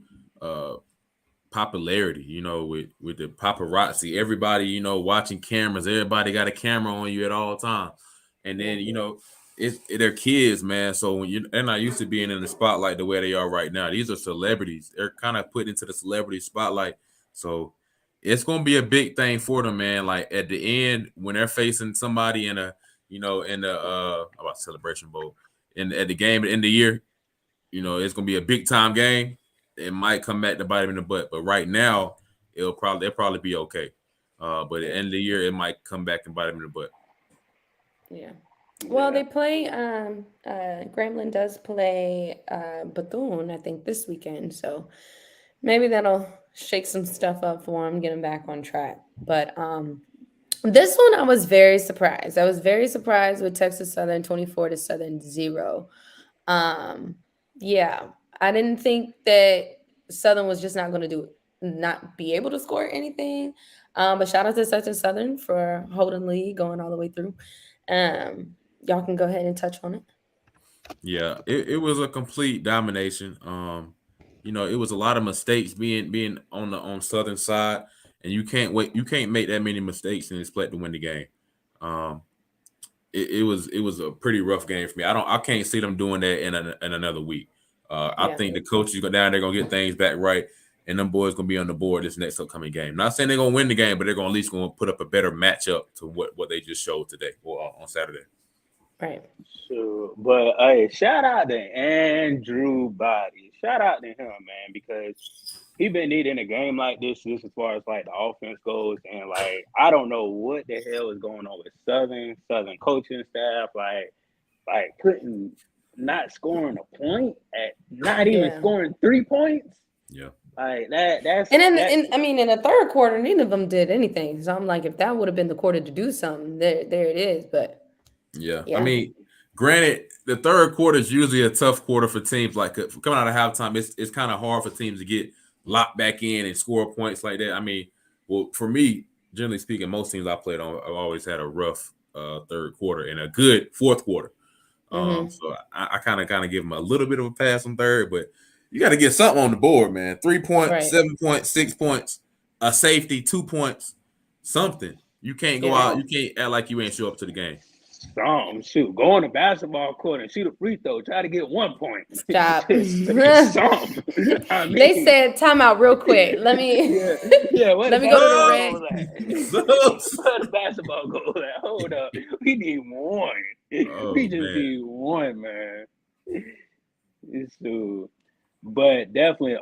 S4: popularity, with the paparazzi. Everybody, watching cameras. Everybody got a camera on you at all times, and then they're kids, man. So they're not used to being in the spotlight the way they are right now. These are celebrities. They're kind of put into the celebrity spotlight. So it's gonna be a big thing for them, man. Like at the end when they're facing somebody in the about Celebration Bowl, at the game at the end of the year, it's gonna be a big time game. It might come back to bite them in the butt, but right now they'll probably be okay. But at the end of the year, it might come back and bite them in the butt.
S2: Yeah. Well,
S1: Yeah.
S2: they play. Grambling does play Bethune, I think, this weekend. So maybe that'll shake some stuff up for them, get them back on track. But this one, I was very surprised. I was very surprised with Texas Southern 24 to Southern 0. Yeah, I didn't think that Southern was just not going to not be able to score anything. But shout out to Texas Southern for holding lead, going all the way through. Y'all can go ahead and touch on it.
S4: Yeah, it was a complete domination. It was a lot of mistakes being on Southern side, and you can't make that many mistakes and expect to win the game. Um, it was a pretty rough game for me. I can't see them doing that in another week. I
S2: Yeah.
S4: think the coaches go down, they're gonna get things back right, and them boys gonna be on the board this next upcoming game. Not saying they're gonna win the game, but they're gonna at least gonna put up a better matchup to what they just showed today or on Saturday.
S2: Right.
S1: Sure. But hey, shout out to Andrew Body. Shout out to him, man, because he been needing a game like this just as far as like the offense goes. And like I don't know what the hell is going on with Southern coaching staff, like putting not scoring a point at not even
S2: Yeah.
S1: scoring 3 points.
S4: Yeah.
S1: Like that's
S2: And in the third quarter, neither of them did anything. So I'm like, if that would have been the quarter to do something, there it is. But
S4: Yeah.
S2: yeah.
S4: I mean, granted, the third quarter is usually a tough quarter for teams. Like coming out of halftime, it's kind of hard for teams to get locked back in and score points like that. I mean, well, for me, generally speaking, most teams I played on, I've always had a rough third quarter and a good fourth quarter. So I kind of give them a little bit of a pass on third, but you got to get something on the board, man. 3 points,
S2: Right.
S4: 7 points, 6 points, a safety, 2 points, something. You can't go out. You can't act like you ain't show up to the game.
S1: Shoot, go on the basketball court and shoot a free throw. Try to get 1 point.
S2: Stop.
S1: Something. I mean,
S2: They said timeout real quick. Let me let me go to the red.
S1: Where the basketball goal at? Hold up. We need one. We just need one, man. It's true. But definitely,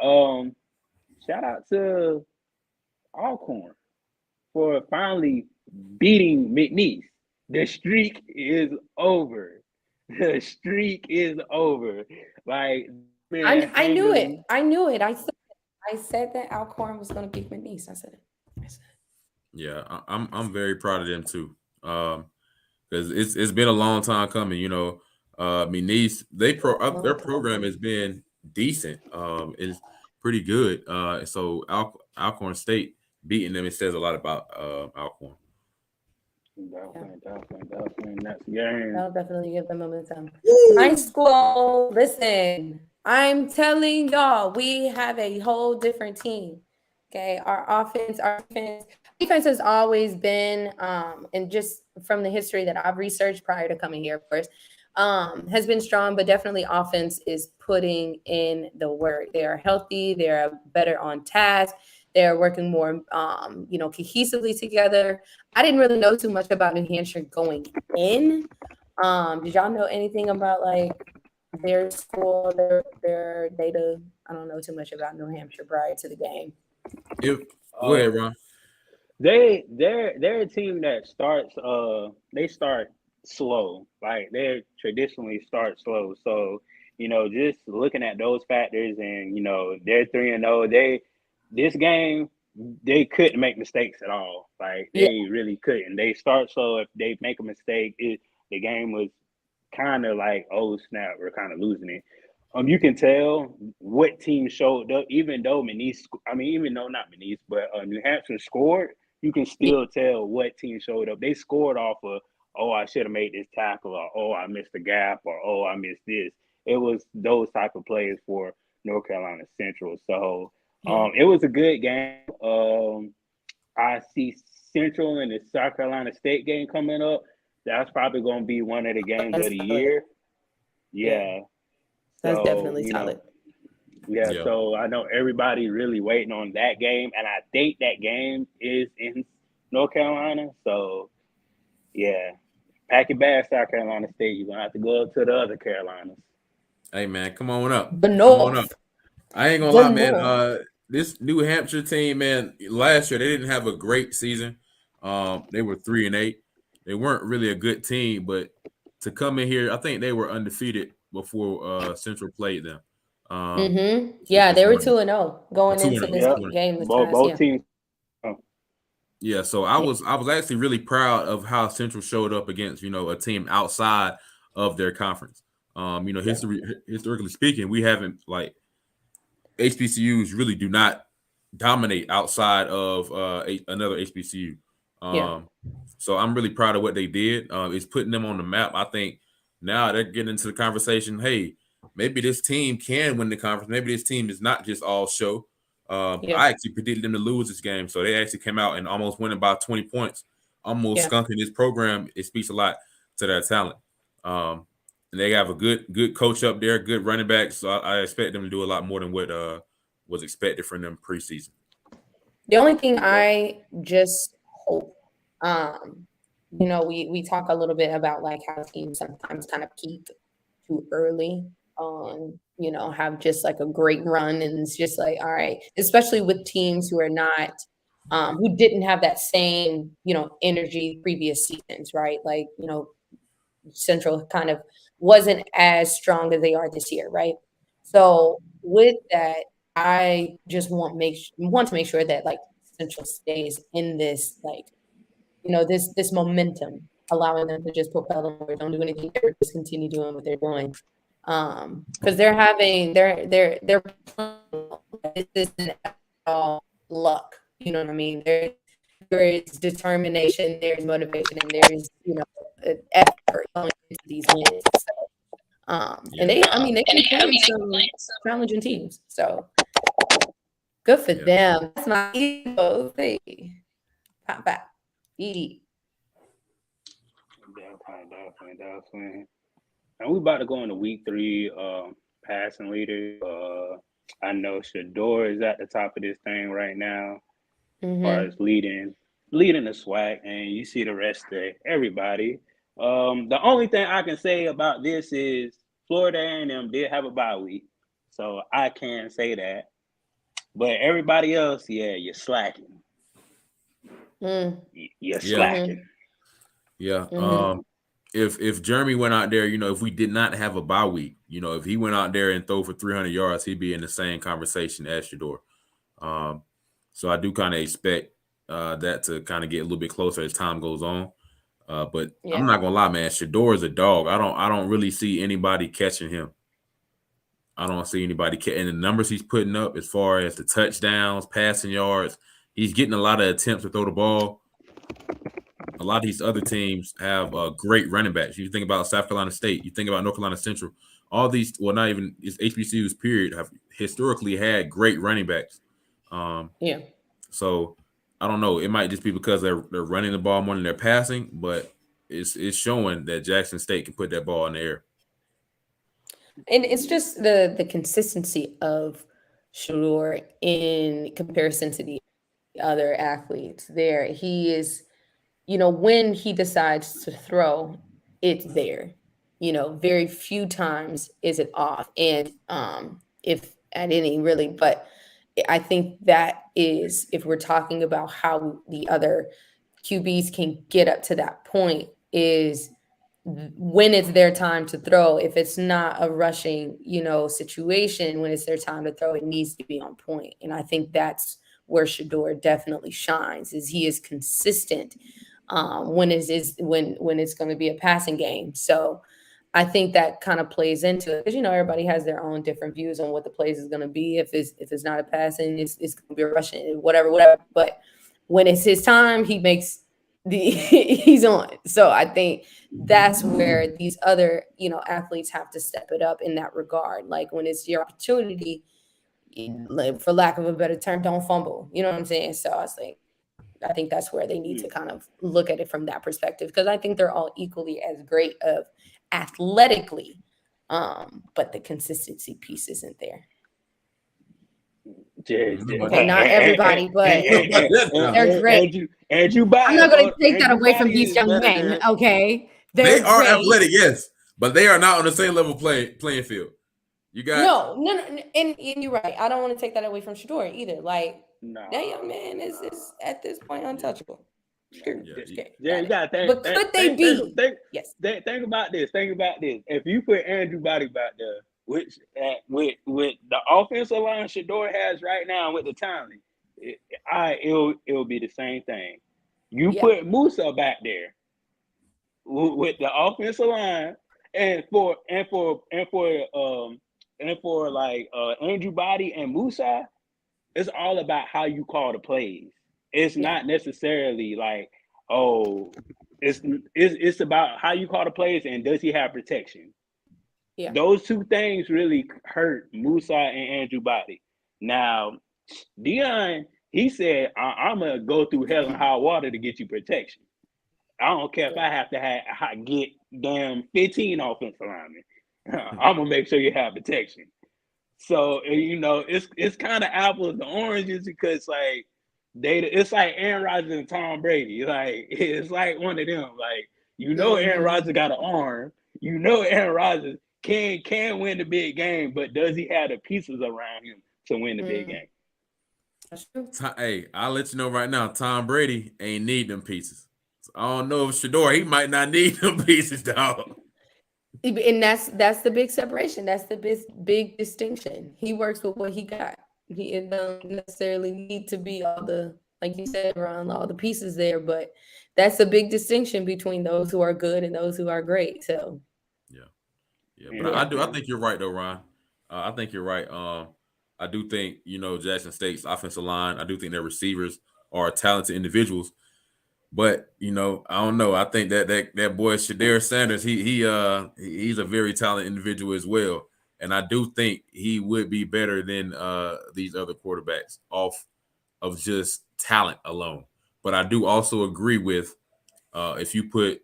S1: shout out to Alcorn for finally beating McNeese. The streak is over. The streak is over. Like, man,
S2: I knew it. I knew it. I said that Alcorn was going to beat McNeese. I said it.
S4: Yeah, I'm very proud of them too. Because it's been a long time coming. McNeese, their program has been decent. It's pretty good. So Alcorn State beating them, it says a lot about Alcorn.
S1: Definitely. Next game.
S2: I'll definitely give them momentum. My school, listen, I'm telling y'all, we have a whole different team. Okay, our offense, our defense has always been, and just from the history that I've researched prior to coming here, of course, has been strong, but definitely offense is putting in the work. They are healthy. They're better on task. They're working more, cohesively together. I didn't really know too much about New Hampshire going in. Did y'all know anything about like their school, their data? I don't know too much about New Hampshire prior to the game.
S4: Go ahead, Ron.
S1: They're a team that starts they start slow. Like they traditionally start slow. So, just looking at those factors and they're 3-0. This game they couldn't make mistakes at all. Like
S2: Yeah.
S1: they really couldn't. They start slow. If they make a mistake, the game was kind of like, oh snap, we're kind of losing it. You can tell what team showed up, even though not Manise, but New Hampshire scored. You can still tell what team showed up. They scored off of, oh, I should have made this tackle, or oh, I missed the gap, or oh, I missed this. It was those type of plays for North Carolina Central. So it was a good game. I see Central and the South Carolina State game coming up. That's probably going to be one of the games of the year. Yeah.
S2: That's
S1: So,
S2: definitely solid.
S1: Yeah, so I know everybody really waiting on that game, and I think that game is in North Carolina. So, yeah, pack your bags, South Carolina State. You're going to have to go up to the other Carolinas.
S4: Hey, man, come on up.
S2: The North.
S4: Come on up. I ain't going to lie, man. This New Hampshire team, man, last year, they didn't have a great season. They were 3-8. They weren't really a good team, but to come in here, I think they were undefeated before Central played them.
S2: Yeah, they were 2-0 going into this game.
S1: Both teams.
S4: Yeah, so I was actually really proud of how Central showed up against a team outside of their conference. Historically speaking, we haven't like HBCUs really do not dominate outside of another HBCU. So I'm really proud of what they did. It's putting them on the map. I think now they're getting into the conversation. Hey, maybe this team can win the conference. Maybe this team is not just all show. I actually predicted them to lose this game, so they actually came out and almost won by 20 points, almost skunking this program. It speaks a lot to their talent. And they have a good coach up there, good running back. So I expect them to do a lot more than what was expected from them preseason.
S2: The only thing I just hope, we talk a little bit about like how teams sometimes kind of peak too early on, have just like a great run, and it's just like, all right, especially with teams who are not, who didn't have that same, energy previous seasons, right? Like, Central kind of wasn't as strong as they are this year, right? So with that, I just want to make sure that like Central stays in this, like, this momentum, allowing them to just propel them or don't do anything, just continue doing what they're doing. Because they're having they're this isn't all luck, you know what I mean? There is determination, there's motivation, and there's effort going into these wins. And they can play some challenging teams. So good for them. That's my ego. Hey, pop back, eat.
S1: Definitely. And we about to go into week 3 passing leader. I know Shador is at the top of this thing right now, as far as leading the SWAC, and you see the rest of everybody. The only thing I can say about this is Florida A&M did have a bye week, so I can say that. But everybody else, you're slacking. You're slacking.
S4: Yeah. If Jeremy went out there, if we did not have a bye week, if he went out there and throw for 300 yards, he'd be in the same conversation as Shador. So I do kind of expect that to kind of get a little bit closer as time goes on. But I'm not gonna lie, man. Shador is a dog. I don't really see anybody catching him. I don't see anybody catching the numbers he's putting up as far as the touchdowns, passing yards. He's getting a lot of attempts to throw the ball. A lot of these other teams have great running backs. You think about South Carolina State, you think about North Carolina Central. All these, well, not even HBCUs, period, have historically had great running backs. So I don't know. It might just be because they're running the ball more than they're passing, but it's showing that Jackson State can put that ball in the air.
S2: And it's just the consistency of Shador in comparison to the other athletes there. He is, when he decides to throw, it's there. Very few times is it off. And if at any really, but I think that is, if we're talking about how the other QBs can get up to that point, is when it's their time to throw. If it's not a rushing, situation, when it's their time to throw, it needs to be on point. And I think that's where Shador definitely shines, is he is consistent when it's going to be a passing game. So I think that kind of plays into it, because everybody has their own different views on what the plays is going to be. If it's not a passing, it's going to be a rushing, whatever. But when it's his time, he's on. So I think that's where these other athletes have to step it up in that regard. Like when it's your opportunity, for lack of a better term, don't fumble. You know what I'm saying? So I think that's where they need to kind of look at it from that perspective, because I think they're all equally as great of athletically, but the consistency piece isn't there. Okay, not everybody, but they're great.
S1: Andrew
S2: I'm not going to take that away from these young men. Okay,
S4: they are athletic, yes, but they are not on the same level playing field. You got
S2: no, and you're right. I don't want to take that away from Shador either. Like that young man is at this point untouchable.
S1: Yeah, you gotta think.
S2: But could they be?
S1: Yes. Think about this. If you put Andrew Body back there, which with the offensive line Shador has right now with the talent, it'll be the same thing. You put Musa back there with the offensive line, and for like Andrew Body and Musa, it's all about how you call the plays. It's not necessarily like, it's about how you call the plays and does he have protection. Yeah. Those two things really hurt Musa and Andrew Body. Now, Deion, he said, I'm going to go through hell and high water to get you protection. I don't care if I have to get damn 15 offensive linemen. I'm going to make sure you have protection. So, it's kind of apples to oranges, because like it's like Aaron Rodgers and Tom Brady. Like it's like one of them. Like Aaron Rodgers got an arm. Aaron Rodgers can win the big game, but does he have the pieces around him to win the big game?
S2: That's true.
S4: Hey, I'll let you know right now, Tom Brady ain't need them pieces. So I don't know if Shador, he might not need them pieces, dog.
S2: And that's the big separation. That's the big distinction. He works with what he got. He don't necessarily need to be all the, like you said, Ron, all the pieces there, but that's a big distinction between those who are good and those who are great. So
S4: but I think you're right though, Ron. I think you're right. I do think Jackson State's offensive line, I do think their receivers are talented individuals. But I don't know. I think that boy Shedeur Sanders, he's a very talented individual as well, and I do think he would be better than these other quarterbacks off of just talent alone. But I do also agree with if you put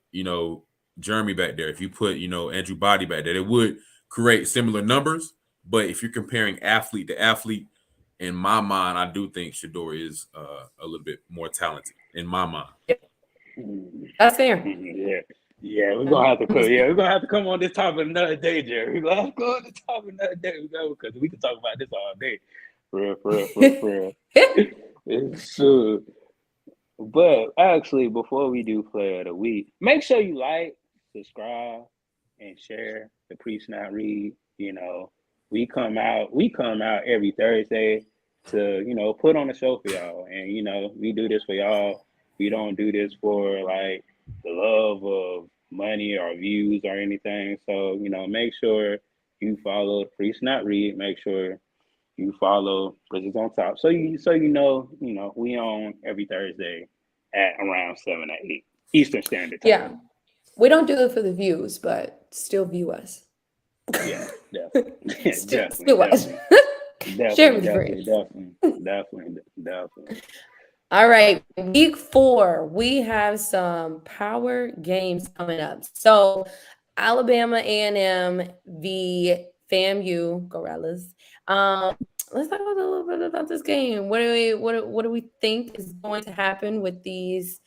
S4: Jeremy back there, if you put Andrew Body back there, it would create similar numbers. But if you're comparing athlete to athlete, in my mind, I do think Shedeur is a little bit more talented in my mind.
S2: That's fair.
S1: Yeah, we're gonna have to come. Yeah, we're gonna have to come on this topic another day, Jerry. We're gonna have to go on this topic another day, because we can talk about this all day. For real. It's true. But actually, before we do Player of the Week, make sure you like, subscribe, and share the Pre-Snap Read. We come out every Thursday to put on a show for y'all, and we do this for y'all. We don't do this for like the love of money or views or anything. So make sure you follow the Pre-Snap Read. Make sure you follow Bridges on Top. So we on every Thursday at around 7 or 8 Eastern Standard Time.
S2: Yeah, we don't do it for the views, but still view us.
S1: Yeah, definitely.
S2: Still watch. Share with friends.
S1: Definitely.
S2: All right, week 4, we have some power games coming up. So Alabama A&M v FAMU Gorillas. let's talk a little bit about this game. What do we think is going to happen with these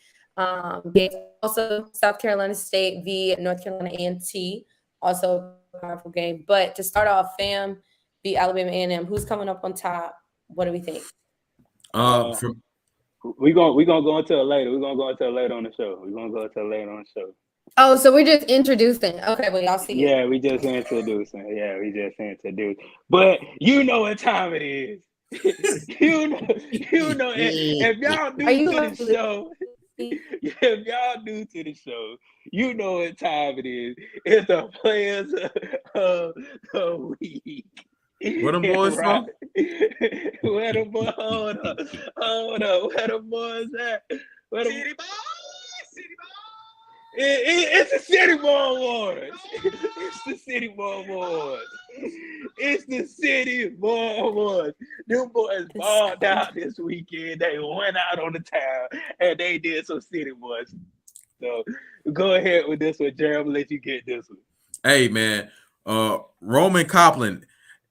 S2: games? Also, South Carolina State v North Carolina A&T, also a powerful game. But to start off, FAM v Alabama A&M. Who's coming up on top? What do we think?
S4: From
S1: we gonna go into it later. We're gonna go into it later on the show. We're gonna go into it later on the show.
S2: Oh, so we're just introducing. Okay, well, y'all see it.
S1: Yeah, we just introducing. Yeah, we just introduced. But you know what time it is. you know if y'all new to the show, if y'all new to the show, you know what time it is. It's the players of the week.
S4: where them boys from?
S1: Where the boys? Hold up. Where the boys at? City Boys. It's the City Boy Awards. It's the City Boy Awards. It's the City Boy Awards. Them boys balled out this weekend. They went out on the town and they did some City Boys. So go ahead with this one, Jerry. I'm gonna let you get this one.
S4: Hey man, Roman Copland,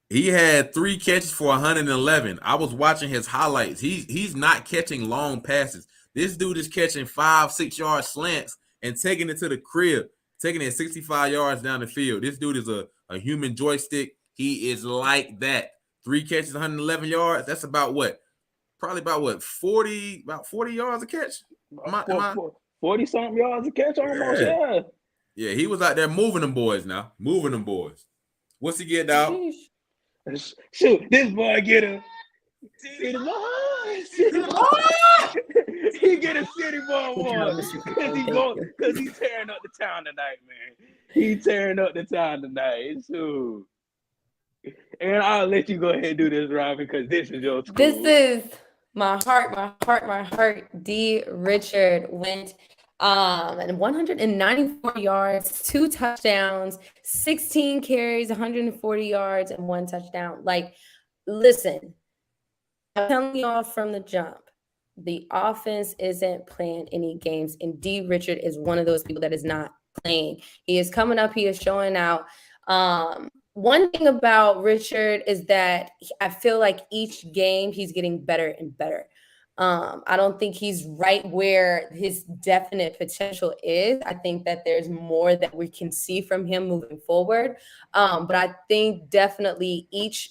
S4: he had 3 catches for 111. I was watching his highlights. He's not catching long passes. This dude is catching 5-6 yard slants and taking it to the crib, taking it 65 yards down the field. This dude is a human joystick. He is like that. 3 catches, 111 yards. That's about what? Probably about what? 40 yards a catch?
S1: 40-something yards a catch almost, yeah.
S4: Yeah, he was out there moving them boys now. Moving them boys. What's he getting out?
S1: Shoot, this boy get a City Boy. He get a City Boy Award because he's tearing up the town tonight, man. He's tearing up the town tonight. Shoot. And I'll let you go ahead and do this, Robin, because this is your school.
S2: This is my heart. D. Richard went and 194 yards, 2 touchdowns, 16 carries, 140 yards, and 1 touchdown. Like, listen, I'm telling y'all from the jump, the offense isn't playing any games, and D. Richard is one of those people that is not playing. He is coming up. He is showing out. One thing about Richard is that I feel like each game he's getting better and better. I don't think he's right where his definite potential is. I think that there's more that we can see from him moving forward. But I think definitely each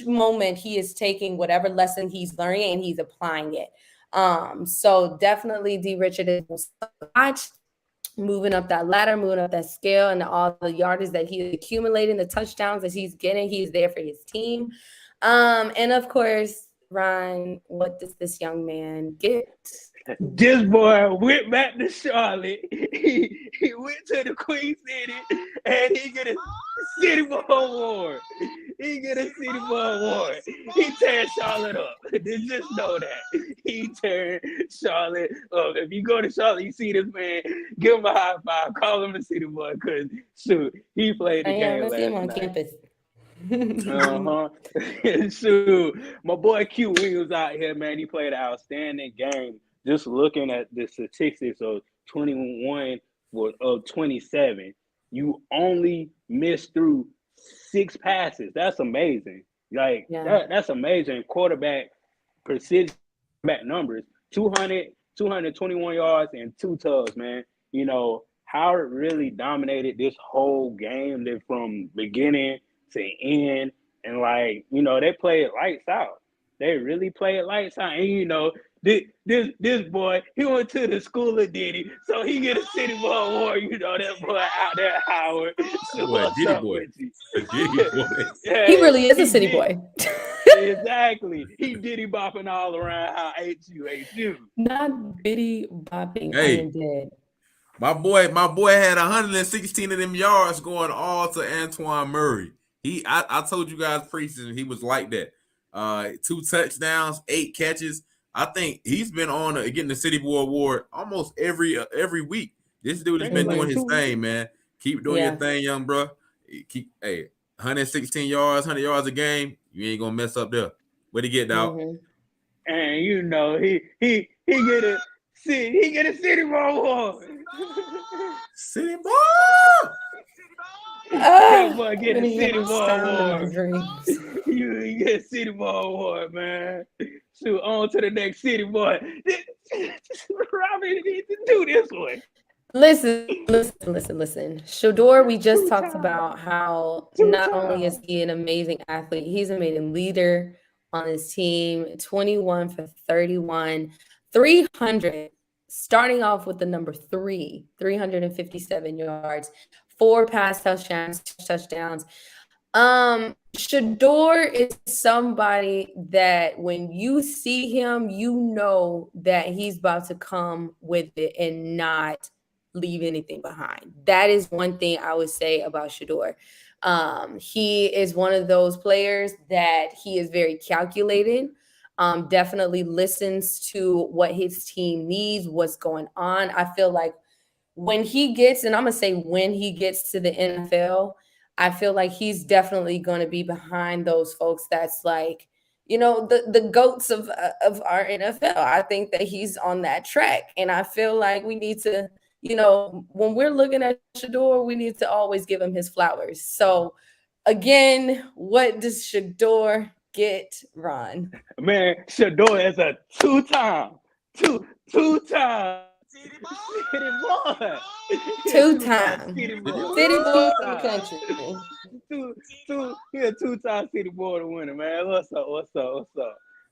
S2: moment he is taking whatever lesson he's learning and he's applying it. So definitely D. Richard is moving up that ladder, moving up that scale, and all the yardage that he's accumulating, the touchdowns that he's getting, he's there for his team. And of course, Ryan, what does this young man get?
S1: This boy went back to Charlotte. He went to the Queen City and he get a City Boy Award. He get a City Boy Award. He teared Charlotte up. Just know that. He teared Charlotte up. If you go to Charlotte, you see this man, give him a high five, call him a City Boy, because shoot, he played the game last
S2: him on
S1: night.
S2: campus.
S1: Shoot, my boy Q Williams out here, man. He played an outstanding game. Just looking at the statistics of 21 of 27, you only missed through 6 passes. That's amazing. Like that's amazing. Quarterback precision, back numbers, 221 yards and 2 tugs, man. You know, Howard really dominated this whole game from beginning to end, and like, you know, they played lights out. They really played lights out. And you know, this boy, he went to the school of Diddy, so he get a City Boy Award. You know, that boy out there, Howard. So
S4: Diddy boy.
S1: Yeah,
S2: he really is a city boy.
S1: Exactly. He Diddy bopping all around. How ain't you?
S2: Not Diddy bopping.
S4: Hey.
S2: Dead.
S4: My boy had 116 of them yards going all to Antoine Murray. I told you guys preseason he was like that. 2 touchdowns, 8 catches. I think he's been on getting the City Boy Award almost every week. This dude has been doing his thing, man. Keep doing your thing, young bro. 116 yards, 100 yards a game. You ain't gonna mess up there. What'd he get, dog?
S1: And you know he get a City Boy Award.
S4: City boy.
S1: Hey, boy, get a
S2: Gonna hear
S1: City
S2: the
S1: Boy
S2: sound in my
S1: Award.
S2: dreams.
S1: You get a City Boy Award, man. Shoot, on to the next City Boy. Robin needs to do this one.
S2: Listen. Shador, we just
S1: Two
S2: talked
S1: times.
S2: about how
S1: Two
S2: not only is
S1: times.
S2: he an amazing athlete, he's an amazing leader on his team. 21 for 31, 300, starting off with the number 357 yards, 4 pass touchdowns. Shador is somebody that when you see him, you know that he's about to come with it and not leave anything behind. That is one thing I would say about Shador. He is one of those players that he is very calculated. Definitely listens to what his team needs, what's going on. I feel like when he gets, and I'm gonna say when he gets to the NFL, I feel like he's definitely going to be behind those folks that's like, the goats of our NFL. I think that he's on that track, and I feel like we need to, when we're looking at Shador, we need to always give him his flowers. So, again, what does Shador get, Ron?
S1: Man, Shador is a two-time City Boy.
S2: Two-time
S1: City Boy.
S2: City boy of the
S1: Two-time.
S2: country.
S1: He a two-time City Boy to winner, man. What's up?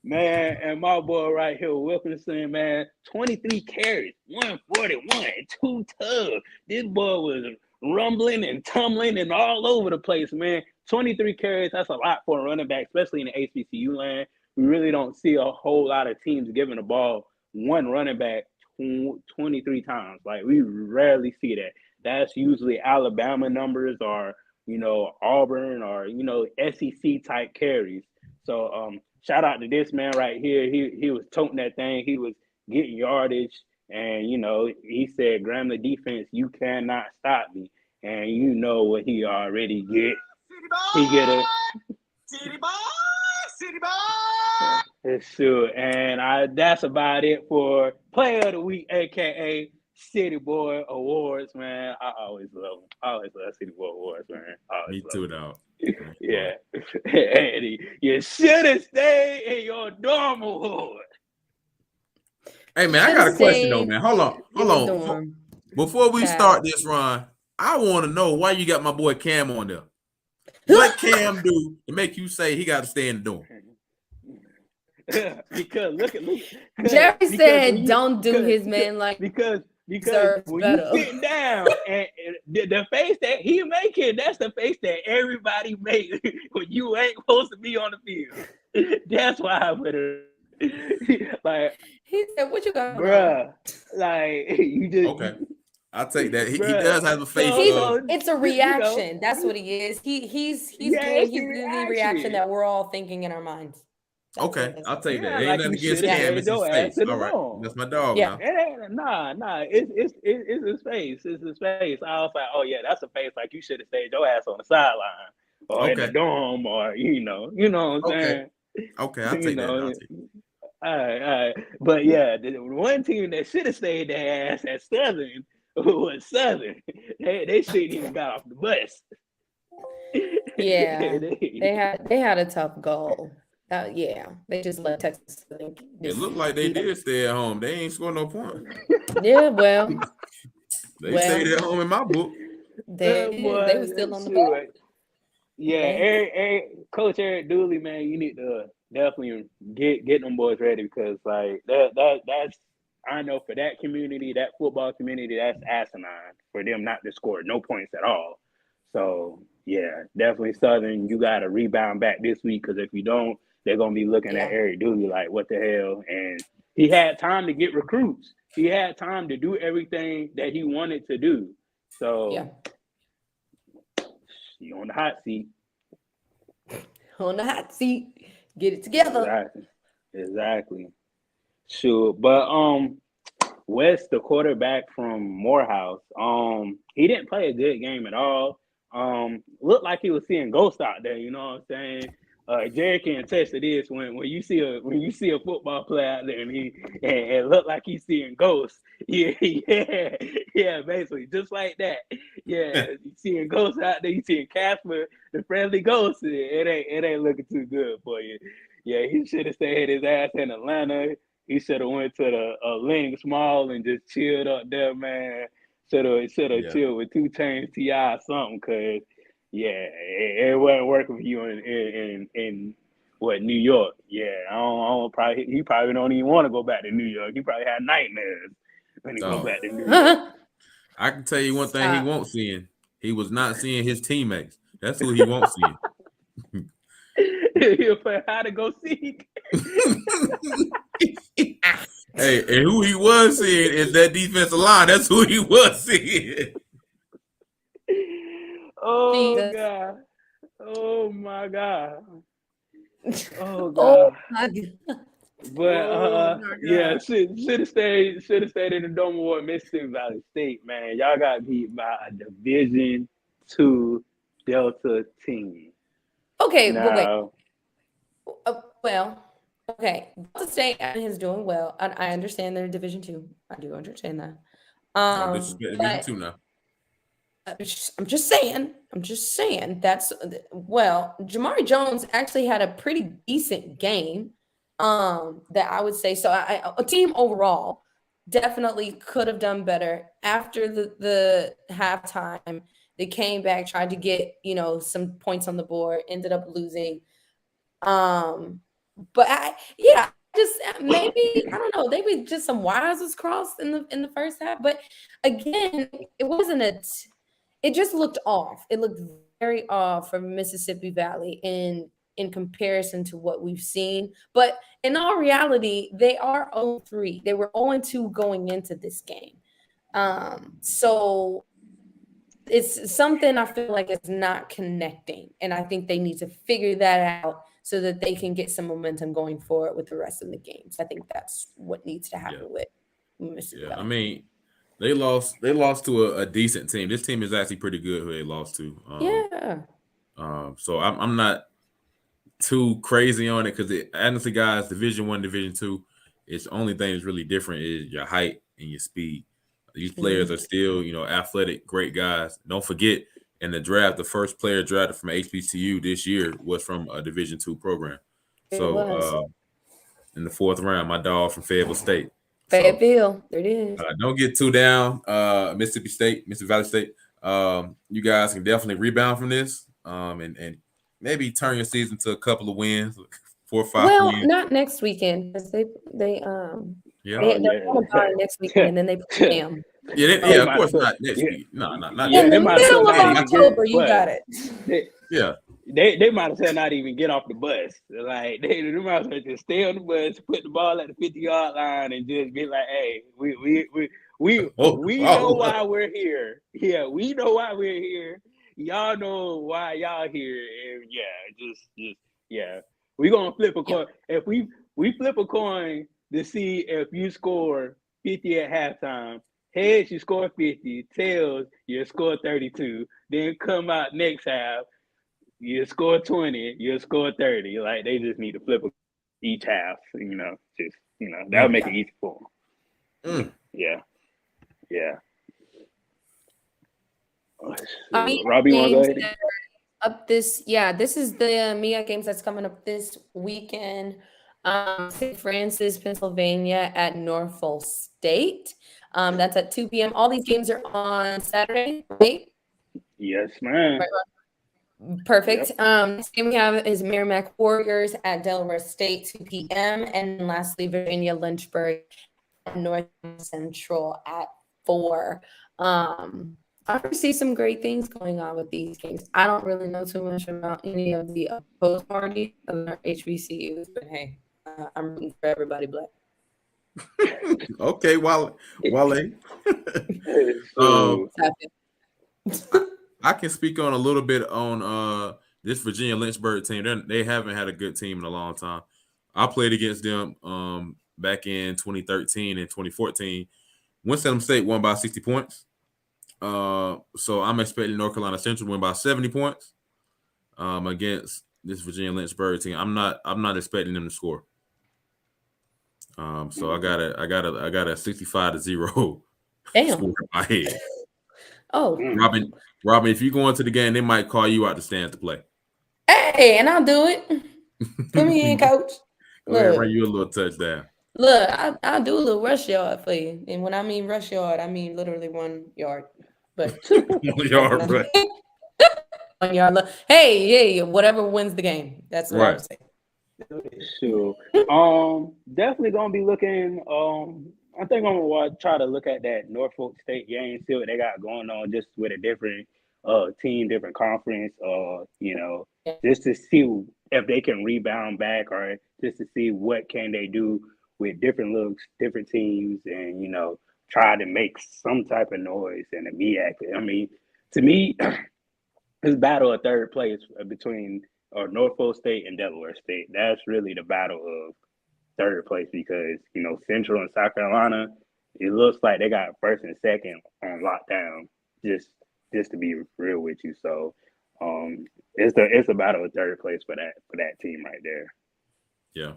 S1: Man, and my boy right here, Wilkinson, man, 23 carries, 141, 2 tugs. This boy was rumbling and tumbling and all over the place, man. 23 carries, that's a lot for a running back, especially in the HBCU land. We really don't see a whole lot of teams giving the ball one running back 23 times. Like, we rarely see that. That's usually Alabama numbers or, Auburn or, SEC type carries. So, shout out to this man right here. He was toting that thing. He was getting yardage. And, he said, Grambling defense, you cannot stop me. And you know what he already get. He get a City Boy. Sure. And that's about it for Player of the Week, a.k.a. City Boy Awards, man. I always love them. I always love City Boy Awards, man.
S4: Me too, dog.
S1: Yeah. Eddie, you should have stayed in your dorm award.
S4: Hey, man, I got a question, though, man. Hold on. Before we start this, Ron, I want to know why you got my boy Cam on there. What Cam do to make you say he got to stay in the dorm?
S1: Because look.
S2: Jerry said, "Don't do his man like
S1: because when you sitting down and the face that he making, that's the face that everybody makes when you ain't supposed to be on the field. That's why I put it. Like
S2: he said, "What you got,
S1: bruh? Like you just
S4: okay." I'll take that. He does have a face.
S2: It's a reaction. That's what he is. He's giving the reaction that we're all thinking in our minds.
S4: Okay, I'll take that. Ain't
S1: like
S4: nothing against Cam. It's his face. All right, that's my dog.
S2: Yeah.
S1: Nah. It's his face. It's his face. I was like, oh yeah, that's a face. Like you should have stayed your ass on the sideline or in the dorm, or you know what I'm saying.
S4: Okay, I'll take that.
S1: All right. But yeah, the one team that should have stayed their ass at Southern was Southern. They shouldn't even got off the bus.
S2: Yeah, they had a tough goal. They just let Texas.
S4: It looked like they did stay at home. They ain't scored no point.
S2: Yeah, well,
S4: they stayed at home in my book.
S2: They were still on the ball.
S1: Yeah, Coach Eric Dooley, man, you need to definitely get them boys ready, because like that's, I know for that community, that football community, that's asinine for them not to score no points at all. So yeah, definitely Southern, you got to rebound back this week, because if you don't, they're gonna be looking at Eric Dooley like, what the hell? And he had time to get recruits. He had time to do everything that he wanted to do. So you on the hot seat.
S2: On the hot seat. Get it together.
S1: Exactly. Sure. But West, the quarterback from Morehouse, he didn't play a good game at all. Looked like he was seeing ghosts out there, you know what I'm saying? Jerry can attest to this. When you see a football player out there and look like he's seeing ghosts, yeah, basically just like that. Yeah, you seeing ghosts out there. You seeing Casper, the friendly ghost. It ain't looking too good for you. Yeah, he should have stayed his ass in Atlanta. He should have went to the Lynx Mall and just chilled up there, man. Should have chilled with 2 Chainz, T.I. or something, cause. Yeah, it wasn't working for you in what, New York. Yeah, he probably don't even want to go back to New York. He probably had nightmares when he go back to New York.
S4: I can tell you one thing he won't seeing. He was not seeing his teammates. That's who he won't see.
S1: He'll play hide and go seek.
S4: Hey, and who he was seeing is that defensive line. That's who he was seeing.
S1: Oh
S2: Jesus.
S1: God! Oh my God! Oh God!
S2: Oh my God.
S1: But yeah, should have stayed in the Dome Award, Mississippi Valley State, man. Y'all got beat by a Division II Delta team.
S2: Okay, but wait.
S1: Now,
S2: Well, okay. Delta State is doing well. I understand they're Division II. I do understand that.
S4: Don't disrespect Division
S2: But
S4: II now.
S2: I'm just saying that's well, Jamari Jones actually had a pretty decent game. That I would say. So a team overall definitely could have done better after the halftime. They came back, tried to get, some points on the board, ended up losing. But maybe I don't know. Maybe just some wires was crossed in the first half. But again, it wasn't it just looked off. It looked very off from Mississippi Valley in comparison to what we've seen. But in all reality, they are 0-3. They were 0-2 going into this game. So it's something I feel like is not connecting. And I think they need to figure that out so that they can get some momentum going forward with the rest of the games. I think that's what needs to happen with Mississippi Valley.
S4: I mean, they lost to a decent team. This team is actually pretty good who they lost to. So I'm not too crazy on it because honestly, guys, Division I, Division II, it's the only thing that's really different is your height and your speed. These players are still, athletic, great guys. Don't forget, in the draft, the first player drafted from HBCU this year was from a Division II program. So in the 4th round, my dog from Fayetteville State.
S2: Fayetteville, there it is.
S4: Don't get too down, Mississippi Valley State. You guys can definitely rebound from this, and maybe turn your season to a couple of wins, 4 or 5 wins.
S2: Well, not next weekend because they're on a bye next weekend and then they play them.
S4: Of course not next week. No, not
S2: in the middle of October. You got it.
S1: They might as well not even get off the bus. Like they might as well just stay on the bus, put the ball at the 50-yard line, and just be like, "Hey, we know why we're here. Yeah, we know why we're here. Y'all know why y'all here. And we're gonna flip a coin. If we flip a coin to see if you score 50 at halftime." Heads, you score 50. Tails, you score 32. Then come out next half, you score 20. You score 30. Like they just need to flip each half. That'll make it easy for them. Yeah. Robbie, want to go ahead?
S2: This is the MEAC games that's coming up this weekend. St. Francis, Pennsylvania at Norfolk State. That's at 2 p.m. All these games are on Saturday, right?
S1: Yes, ma'am.
S2: Right. Perfect. Next game we have is Merrimack Warriors at Delaware State, 2 p.m. And lastly, Virginia Lynchburg at North Central at 4. I see some great things going on with these games. I don't really know too much about any of the opposed party of our HBCUs, but hey, I'm rooting for everybody black.
S4: Okay, Wale. I can speak on a little bit on this Virginia Lynchburg team. They haven't had a good team in a long time. I played against them back in 2013 and 2014. Winston-Salem State won by 60 points. So I'm expecting North Carolina Central to win by 70 points against this Virginia Lynchburg team. I'm not expecting them to score. So I got a 65-0
S2: Damn.
S4: score in my head.
S2: Oh,
S4: Robin, if you go into the game, they might call you out the stands to play.
S2: hey, and I'll do it. Come in, coach.
S4: Go ahead,
S2: Look,
S4: run you a little touchdown.
S2: look, I'll do a little rush yard for you. And when I mean rush yard, I mean literally 1 yard. But 2
S4: Yard rush.
S2: 1 yard. Hey, whatever wins the game. That's what I
S4: Right.
S2: would say.
S1: Sure. Definitely gonna be looking. I think I'm gonna try to look at that Norfolk State game, see what they got going on, just with a different team, different conference.
S2: Yeah.
S1: Just to see if they can rebound back, or just to see what can they do with different looks, different teams, and try to make some type of noise and be active. I mean, to me, this battle of third place between Norfolk State and Delaware State. That's really the battle of third place because Central and South Carolina, it looks like they got first and second on lockdown. Just to be real with you, so it's a battle of third place for that team right there.
S4: Yeah.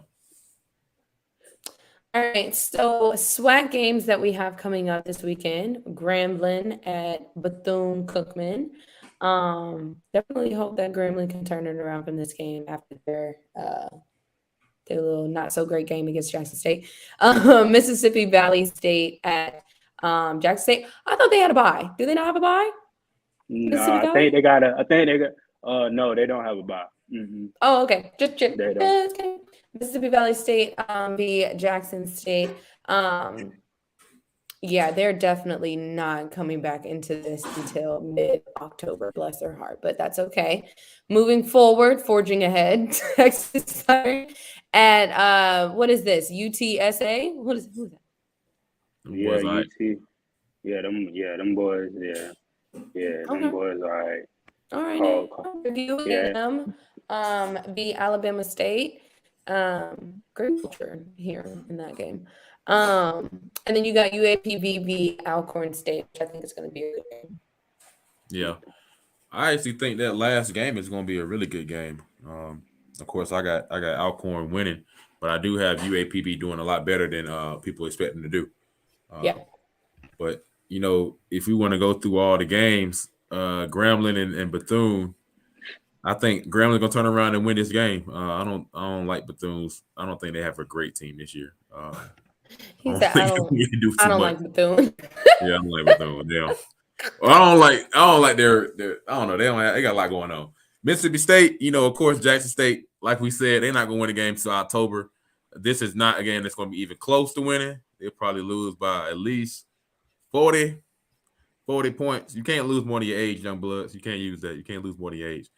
S2: All right, so SWAC games that we have coming up this weekend: Grambling at Bethune-Cookman. Definitely hope that Grambling can turn it around from this game after their little not so great game against Jackson State. Mississippi Valley State at Jackson State. I thought they had a bye. Do they not have a bye?
S1: No,
S2: Mississippi
S1: I
S2: Valley?
S1: think they got. No, they don't have a bye. Mm-hmm.
S2: Oh, okay. Just check.
S1: They don't.
S2: Okay. Mississippi Valley State v Jackson State. Yeah, they're definitely not coming back into this until mid-October, bless their heart, but that's okay. Moving forward, forging ahead, Texas Southern at what is this? UTSA? Who is that?
S1: Yeah,
S4: Boys, all right.
S1: UT. Them boys. Them
S2: Okay.
S1: boys. All right.
S2: All right.
S1: Oh,
S2: UAM v Alabama State. Great culture here in that game. And then you got UAPB v Alcorn State, which I think is going to be a good game.
S4: Yeah. I actually think that last game is going to be a really good game. Of course, I got Alcorn winning, but I do have UAPB doing a lot better than people expect them to do.
S2: Yeah.
S4: But if we want to go through all the games, Grambling and Bethune, I think Grambling gonna turn around and win this game. I don't like Bethune's. I don't think they have a great team this year.
S2: He said, I don't like Bethune.
S4: Yeah, I don't like Bethune. Yeah. Well, I don't like their I don't know. They got a lot going on. Mississippi State, of course, Jackson State, like we said, they're not gonna win the game till October. This is not a game that's gonna be even close to winning. They'll probably lose by at least 40 points. You can't lose more than your age, young bloods. You can't use that. You can't lose more than your age.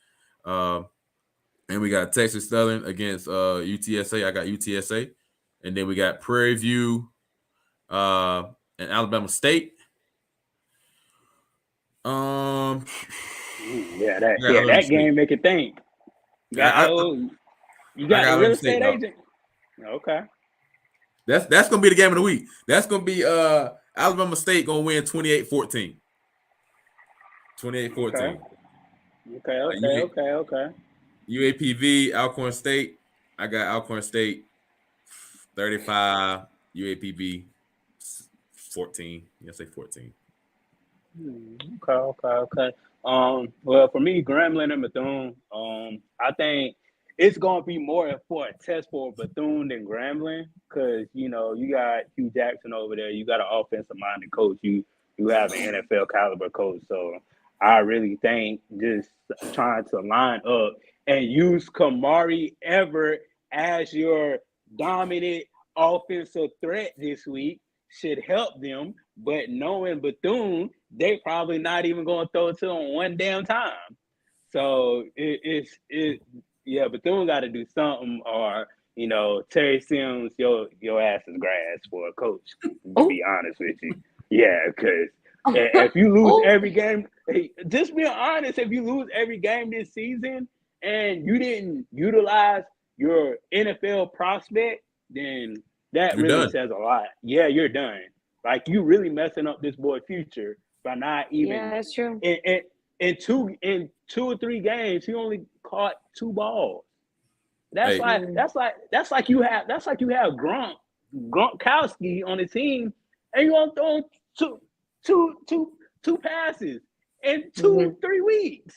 S4: And we got Texas Southern against UTSA. I got UTSA. And then we got Prairie View and Alabama State.
S1: that game make it think. You got a real estate agent. Okay.
S4: That's gonna be the game of the week. That's gonna be Alabama State gonna win 28-14. 28-14.
S1: Okay.
S4: UAPV, Alcorn State. I got Alcorn State 35, UAPV 14. Say 14.
S1: Okay. Well, for me, Grambling and Bethune, I think it's gonna be more for a test for Bethune than Grambling, because you got Hugh Jackson over there. You got an offensive-minded coach. You have an NFL caliber coach. So I really think just trying to line up and use Kamari Everett as your dominant offensive threat this week should help them. But knowing Bethune, they probably not even going to throw it to them one damn time. So Bethune got to do something, or Terry Sims, your ass is grass for a coach. To be honest with you, because if you lose every game, just being honest, if you lose every game this season and you didn't utilize your NFL prospect, then that
S4: You're
S1: really
S4: done.
S1: says a lot. Yeah, you're done. Like, you really messing up this boy's future by not even.
S2: Yeah, that's true.
S1: In 2 or 3 games, he only caught 2 balls. That's
S4: Hey,
S1: like you have Gronkowski on the team, and you gonna throw him two passes in 3 weeks.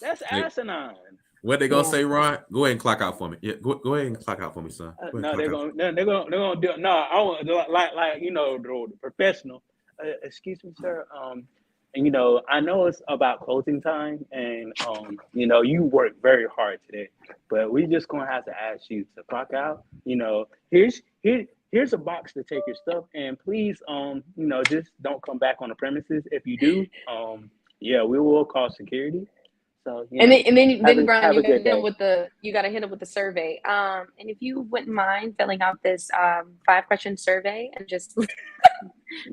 S1: That's
S4: hey,
S1: asinine.
S4: what they gonna
S2: Yeah.
S4: say, Ron? Go ahead and clock out for me. Yeah, go ahead and clock out for me, son. Go ahead and
S1: No,
S4: clock out.
S1: they're gonna do it. No, I want like the professional. Excuse me, sir. And I know it's about closing time, and you work very hard today, but we just gonna have to ask you to clock out. Here's a box to take your stuff, and please, just don't come back on the premises. If you do, yeah, we will call security. So
S5: And then Brian,
S1: have
S5: you
S1: a
S5: gotta
S1: good
S5: hit him
S1: day.
S5: with the survey. And if you wouldn't mind filling out this 5-question survey and just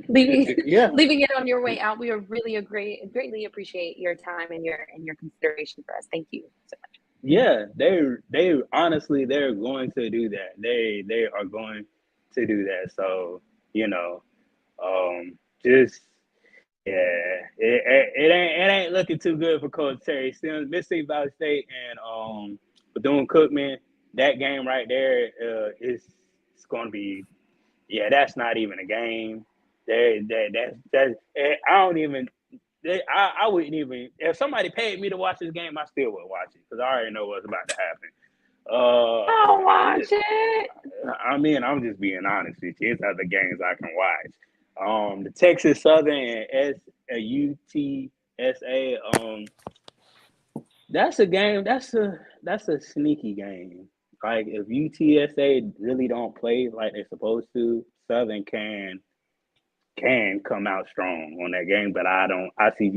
S5: leaving
S1: Yeah.
S5: leaving it on your way out, we are really greatly appreciate your time and your consideration for us. Thank you so much.
S1: Yeah, they honestly they're going to do that. They are going to do that. So just it ain't looking too good for Coach Terry Sims, Mississippi Valley State, and Bethune-Cookman. That game right there is it's going to be that's not even a game. I don't even. I wouldn't even if somebody paid me to watch this game, I still would watch it because I already know what's about to happen.
S5: I'll watch it.
S1: I mean, I'm just being honest with you. It's other games I can watch. The Texas Southern and UTSA. That's a game. That's a sneaky game. Like if UTSA really don't play like they're supposed to, Southern can come out strong on that game, but I see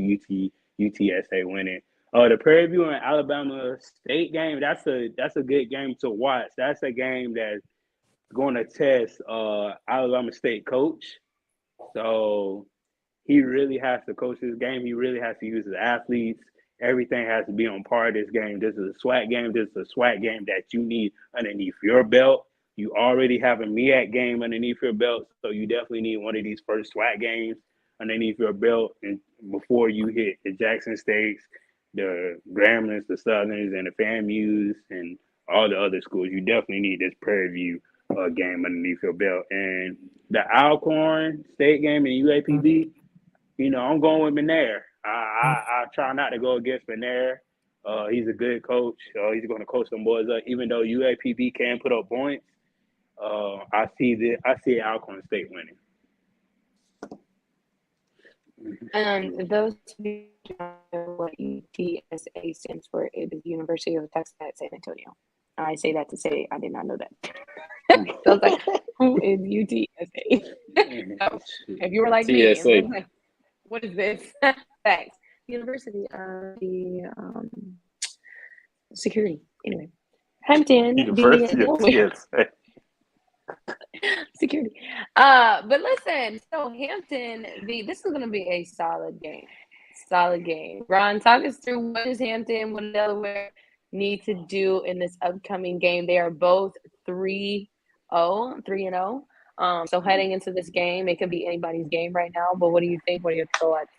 S1: UTSA winning. The Prairie View and Alabama State game, that's a good game to watch. That's a game that's going to test Alabama State coach. So he really has to coach this game. He really has to use his athletes. Everything has to be on par of this game. This is a SWAT game. This is a SWAT game that you need underneath your belt. You already have a MEAC game underneath your belt, so you definitely need one of these first SWAT games underneath your belt and before you hit the Jackson States, the Gramblin's, the Southerns, and the FAMUs, and all the other schools. You definitely need this Prairie View game underneath your belt. And the Alcorn State game and UAPB, I'm going with McNair. I try not to go against McNair. He's a good coach. He's going to coach them boys up, even though UAPB can put up points. I see Alcorn State winning.
S5: Those who don't know what UTSA stands for, it is University of Texas at San Antonio. I say that to say I did not know that. So I was like, who is UTSA? So if you were like me,
S3: TSA.
S5: I was like, what is this? Thanks. University of the Security. Anyway, Hampton.
S3: University of TSA.
S5: Security. But listen, so Hampton, this is going to be a solid game. Solid game. Ron, talk us through what does Hampton, what does Delaware need to do in this upcoming game? They are both 3-0. So heading into this game, it could be anybody's game right now. But what do you think? What are your thoughts?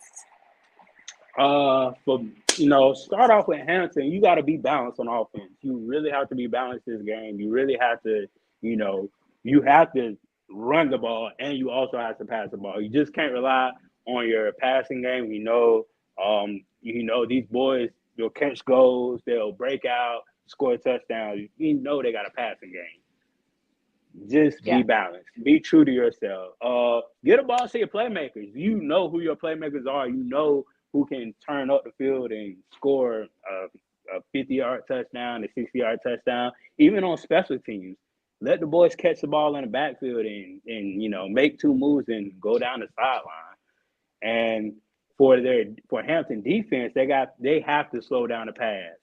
S1: Start off with Hampton. You got to be balanced on offense. You really have to be balanced this game. You really have to, you have to run the ball and you also have to pass the ball. You just can't rely on your passing game. These boys, they'll catch goals, they'll break out, score touchdowns. They got a passing game. Just be balanced. Be true to yourself. Get a ball to your playmakers. You know who your playmakers are. You know who can turn up the field and score a 50-yard touchdown, a 60-yard touchdown, even on special teams. Let the boys catch the ball in the backfield and make 2 moves and go down the sideline. And for Hampton defense, they have to slow down the pass.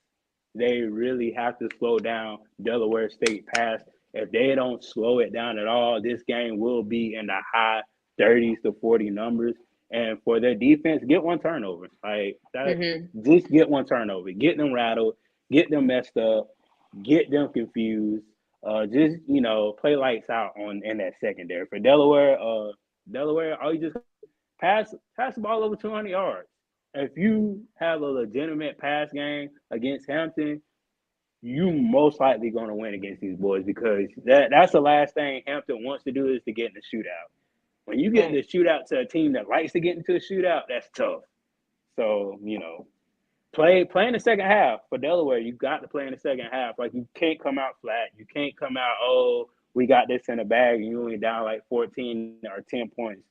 S1: They really have to slow down Delaware State pass. If they don't slow it down at all, this game will be in the high 30s to 40 numbers. And for their defense, get 1 turnover. Just get 1 turnover. Get them rattled. Get them messed up. Get them confused. Play lights out in that secondary. For Delaware, all you just pass the ball over 200 yards. If you have a legitimate pass game against Hampton, you most likely going to win against these boys because that's the last thing Hampton wants to do is to get in the shootout. When you get in the shootout to a team that likes to get into a shootout, that's tough. So, play in the second half for Delaware. You got to play in the second half. Like, you can't come out flat. You can't come out, oh, we got this in the bag and you only down like 14 or 10 points.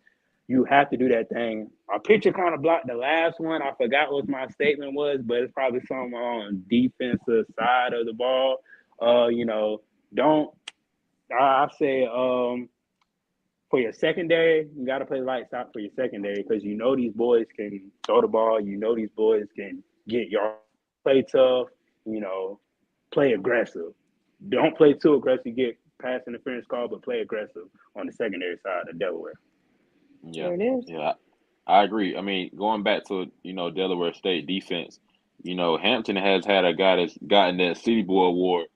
S1: You have to do that thing. Our pitcher kind of blocked the last one. I forgot what my statement was, but it's probably something on defensive side of the ball. I say for your secondary, you got to play lights out for your secondary because these boys can throw the ball. These boys can get yards. Play tough, play aggressive. Don't play too aggressive, get pass interference call, but play aggressive on the secondary side of Delaware.
S3: Yeah,
S5: There it is.
S3: yeah, I agree. I mean, going back to Delaware State defense, Hampton has had a guy that's gotten that City Boy award.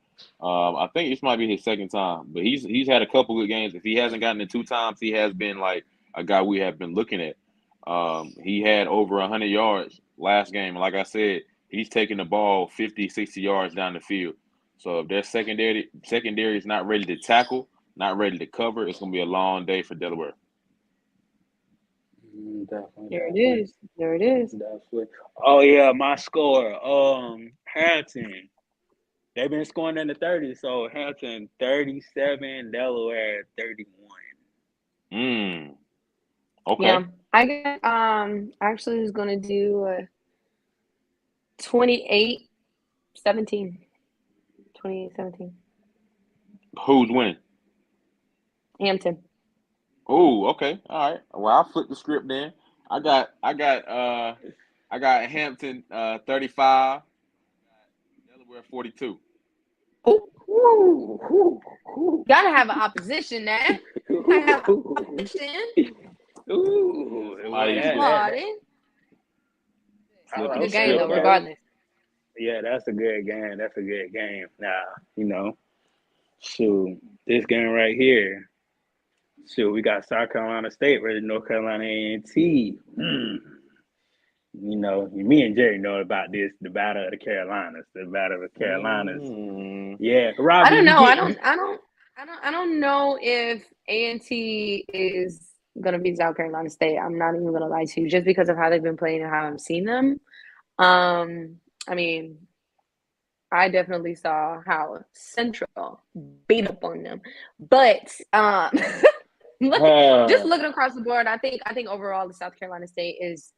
S3: I think this might be his second time, but he's had a couple good games. If he hasn't gotten it 2 times, he has been like a guy we have been looking at. He had over 100 yards last game. Like I said, he's taking the ball 50, 60 yards down the field. So if their secondary is not ready to tackle, not ready to cover, it's going to be a long day for Delaware.
S1: Definitely.
S5: There it is. There it is.
S1: Definitely. Oh yeah, my score. Hampton. They've been scoring in the 30s, so Hampton 37, Delaware 31.
S3: Okay.
S5: Yeah, I got actually was gonna do 28-17. 28-17.
S3: Who's winning?
S5: Hampton.
S3: Oh, okay. All right. Well, I'll flip the script then. I got Hampton 35, Delaware 42.
S5: Gotta have an opposition now. Gotta have an opposition. Applauding.
S3: Flip
S5: Good
S3: the
S5: game though,
S3: script, man.
S5: regardless.
S1: Yeah, that's a good game. That's a good game. Now, shoot, this game right here. Shoot, we got South Carolina State versus North Carolina A&T. Me and Jerry know about this, the Battle of the Carolinas. The Battle of the Carolinas. Yeah, Robbie,
S5: I don't know. I don't know if A&T is gonna beat South Carolina State. I'm not even gonna lie to you, just because of how they've been playing and how I've seen them. I mean, I definitely saw how Central beat up on them, but just looking across the board, I think overall the South Carolina State is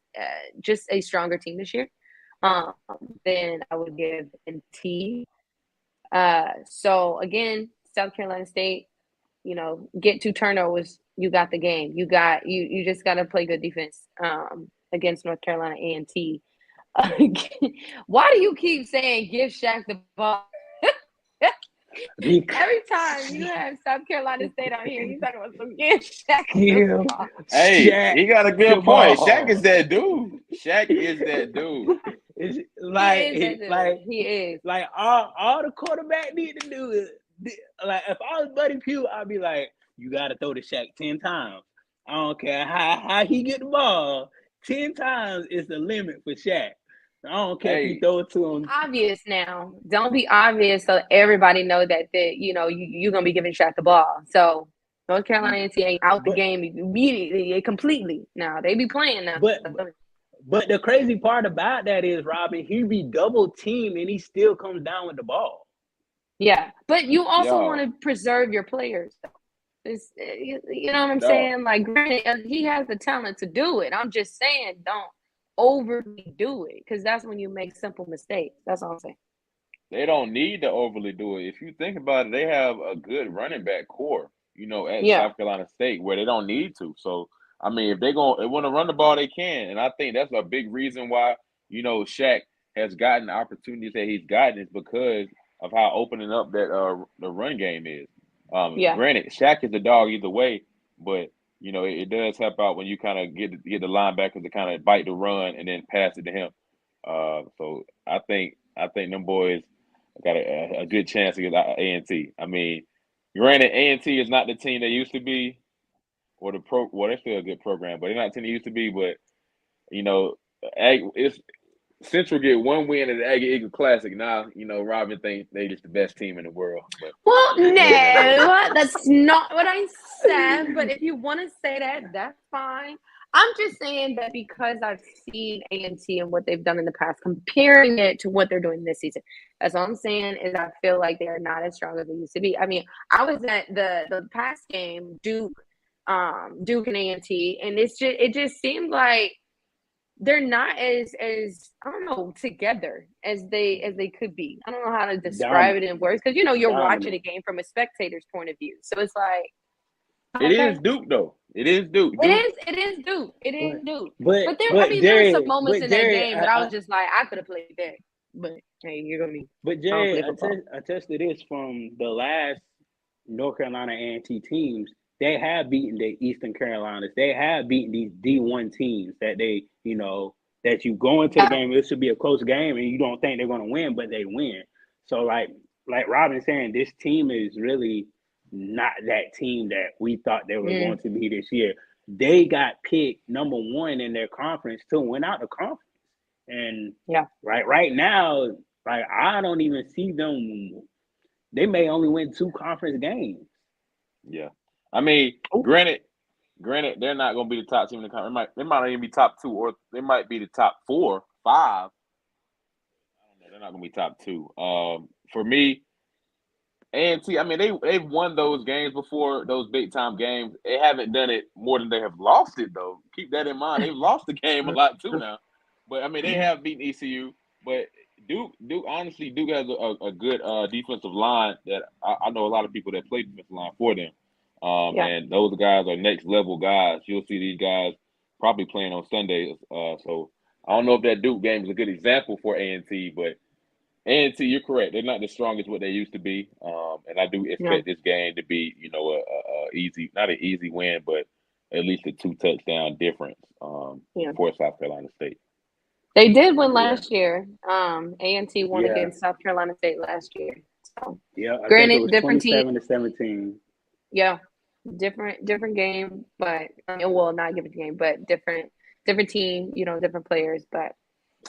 S5: just a stronger team this year than I would give A&T. So again, South Carolina State, get 2 turnovers, you got the game. You just got to play good defense against North Carolina A&T. Why do you keep saying give Shaq the ball? Every time you have South Carolina State on here, you talking about some give Shaq the ball.
S3: Hey,
S1: Shaq
S3: he got a
S1: the
S3: good point.
S1: ball.
S3: Shaq is that dude. Shaq is that dude.
S1: It's
S5: He is.
S1: Like all the quarterback need to do is like if I was Buddy Pugh, I'd be like, you gotta throw the Shaq 10 times. I don't care how he get the ball. 10 times is the limit for Shaq. I don't care if you throw it to him.
S5: Obvious now. Don't be obvious so everybody know that you're gonna be giving Shaq the ball. So North Carolina A&T ain't out the game immediately, completely. Now they be playing now.
S1: But the crazy part about that is, Robin, he be double teamed and he still comes down with the ball.
S5: Yeah, but you also want to preserve your players. It's, you know what I'm saying? Like, granted, he has the talent to do it. I'm just saying, don't overly do it, because that's when you make simple mistakes. That's all I'm saying.
S3: They don't need to overly do it. If you think about it, they have a good running back core, at South Carolina State, where they don't need to. So, I mean, if they want to run the ball, they can. And I think that's a big reason why, Shaq has gotten the opportunities that he's gotten is because of how opening up that the run game is. Granted, Shaq is the dog either way, but it does help out when you kind of get the linebackers to kind of bite the run and then pass it to him. So I think them boys got a good chance against A&T. I mean, granted, A&T is not the team they used to be, or they're still a good program, but they're not the team they used to be. But Central get one win at the Aggie Eagle Classic. Now, Robin thinks they just the best team in the world. But
S5: Well, no, that's not what I said. But if you want to say that, that's fine. I'm just saying that because I've seen A&T and what they've done in the past, comparing it to what they're doing this season. That's all I'm saying is I feel like they're not as strong as they used to be. I mean, I was at the past game, Duke and A&T, and it just seemed like they're not as I don't know together as they could be. I don't know how to describe it in words because you're watching a game from a spectator's point of view, so it's like
S3: it is Duke though. It is Duke.
S5: It is Duke. It is Duke. But
S1: Jerry,
S5: there's some moments in
S1: Jerry,
S5: that game that I was just like, I could have played that. But hey, you're gonna be.
S1: But Jerry, I tested this from the last North Carolina A&T teams. They have beaten the Eastern Carolinas. They have beaten these D1 teams that that you go into the game, it should be a close game, and you don't think they're going to win, but they win. So, like Robin saying, this team is really not that team that we thought they were going to be this year. They got picked number 1 in their conference to win out the conference. And right now, I don't even see them. They may only win 2 conference games.
S3: Yeah. I mean, granted, they're not going to be the top team in the conference. They might not even be top 2, or they might be the top 4, 5. I don't know. They're not going to be top 2. For me, A&T, I mean, they've won those games before, those big time games. They haven't done it more than they have lost it, though. Keep that in mind. They've lost the game a lot too now. But I mean, they have beaten ECU. But Duke honestly, Duke has a good defensive line that I know a lot of people that play defensive line for them. And those guys are next level guys. You'll see these guys probably playing on Sundays. So I don't know if that Duke game is a good example for A&T, but A&T, you're correct. They're not as strong as what they used to be. And I do expect this game to be, not an easy win, but at least a 2 touchdown difference for South Carolina State.
S5: They did win last year. A&T won against South Carolina State last year. So
S1: I
S5: granted,
S1: think it was
S5: different
S1: 27-17.
S5: Yeah, different game, but not different game, but different team. Different players, but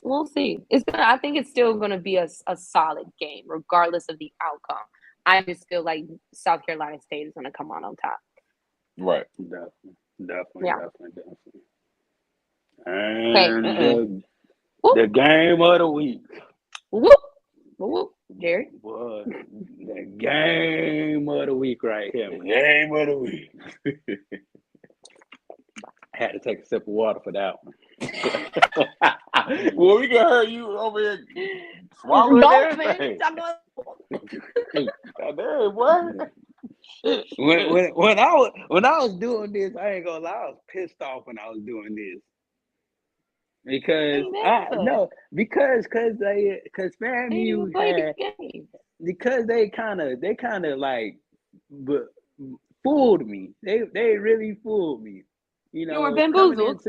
S5: we'll see. I think it's still gonna be a solid game, regardless of the outcome. I just feel like South Carolina State is gonna come on top.
S3: Right.
S1: Definitely. And the game of the week.
S5: Whoop, whoop, Jerry.
S1: Boy, the game of the week right here. The game of the week. I had to take a sip of water for that one.
S3: Well, we can hear you over here swallowing everything.
S1: When I was doing this, I ain't gonna lie, I was pissed off when I was doing this. Because FAMU had, because they kind of like fooled me. They really fooled me.
S5: You were bamboozled.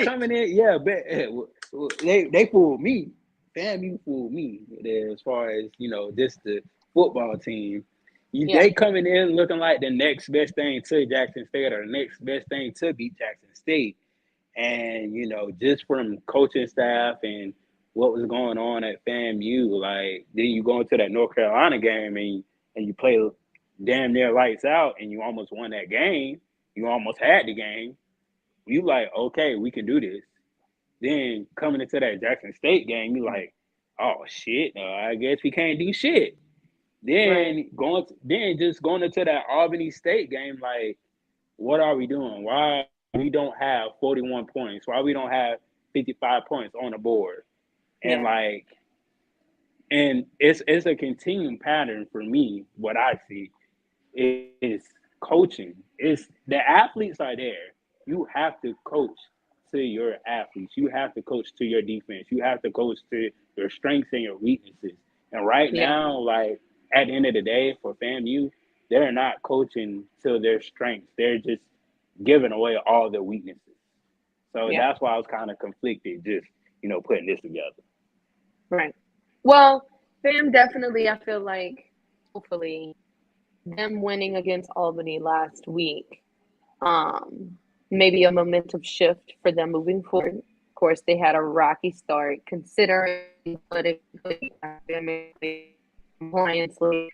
S1: Coming in, but they fooled me. FAMU fooled me as far as just the football team. They coming in looking like the next best thing to Jackson State or the next best thing to beat Jackson State. And, just from coaching staff and what was going on at FAMU, then you go into that North Carolina game and you play damn near lights out and you almost won that game. You almost had the game. You like, okay, we can do this. Then coming into that Jackson State game, you like, oh, shit, I guess we can't do shit. Then going into that Albany State game, what are we doing? Why we don't have 41 points? Why we don't have 55 points on the board? And and it's a continuing pattern for me. What I see is coaching. It's the athletes are there. You have to coach to your athletes. You have to coach to your defense. You have to coach to your strengths and your weaknesses. And right now, at the end of the day, for FAMU, they're not coaching to their strengths. They're just giving away all their weaknesses. So that's why I was kind of conflicted just, putting this together.
S5: Right. Well, FAM definitely, I feel like, hopefully, them winning against Albany last week, maybe a momentum shift for them moving forward. course, they had a rocky start considering politically, academically, compliantly.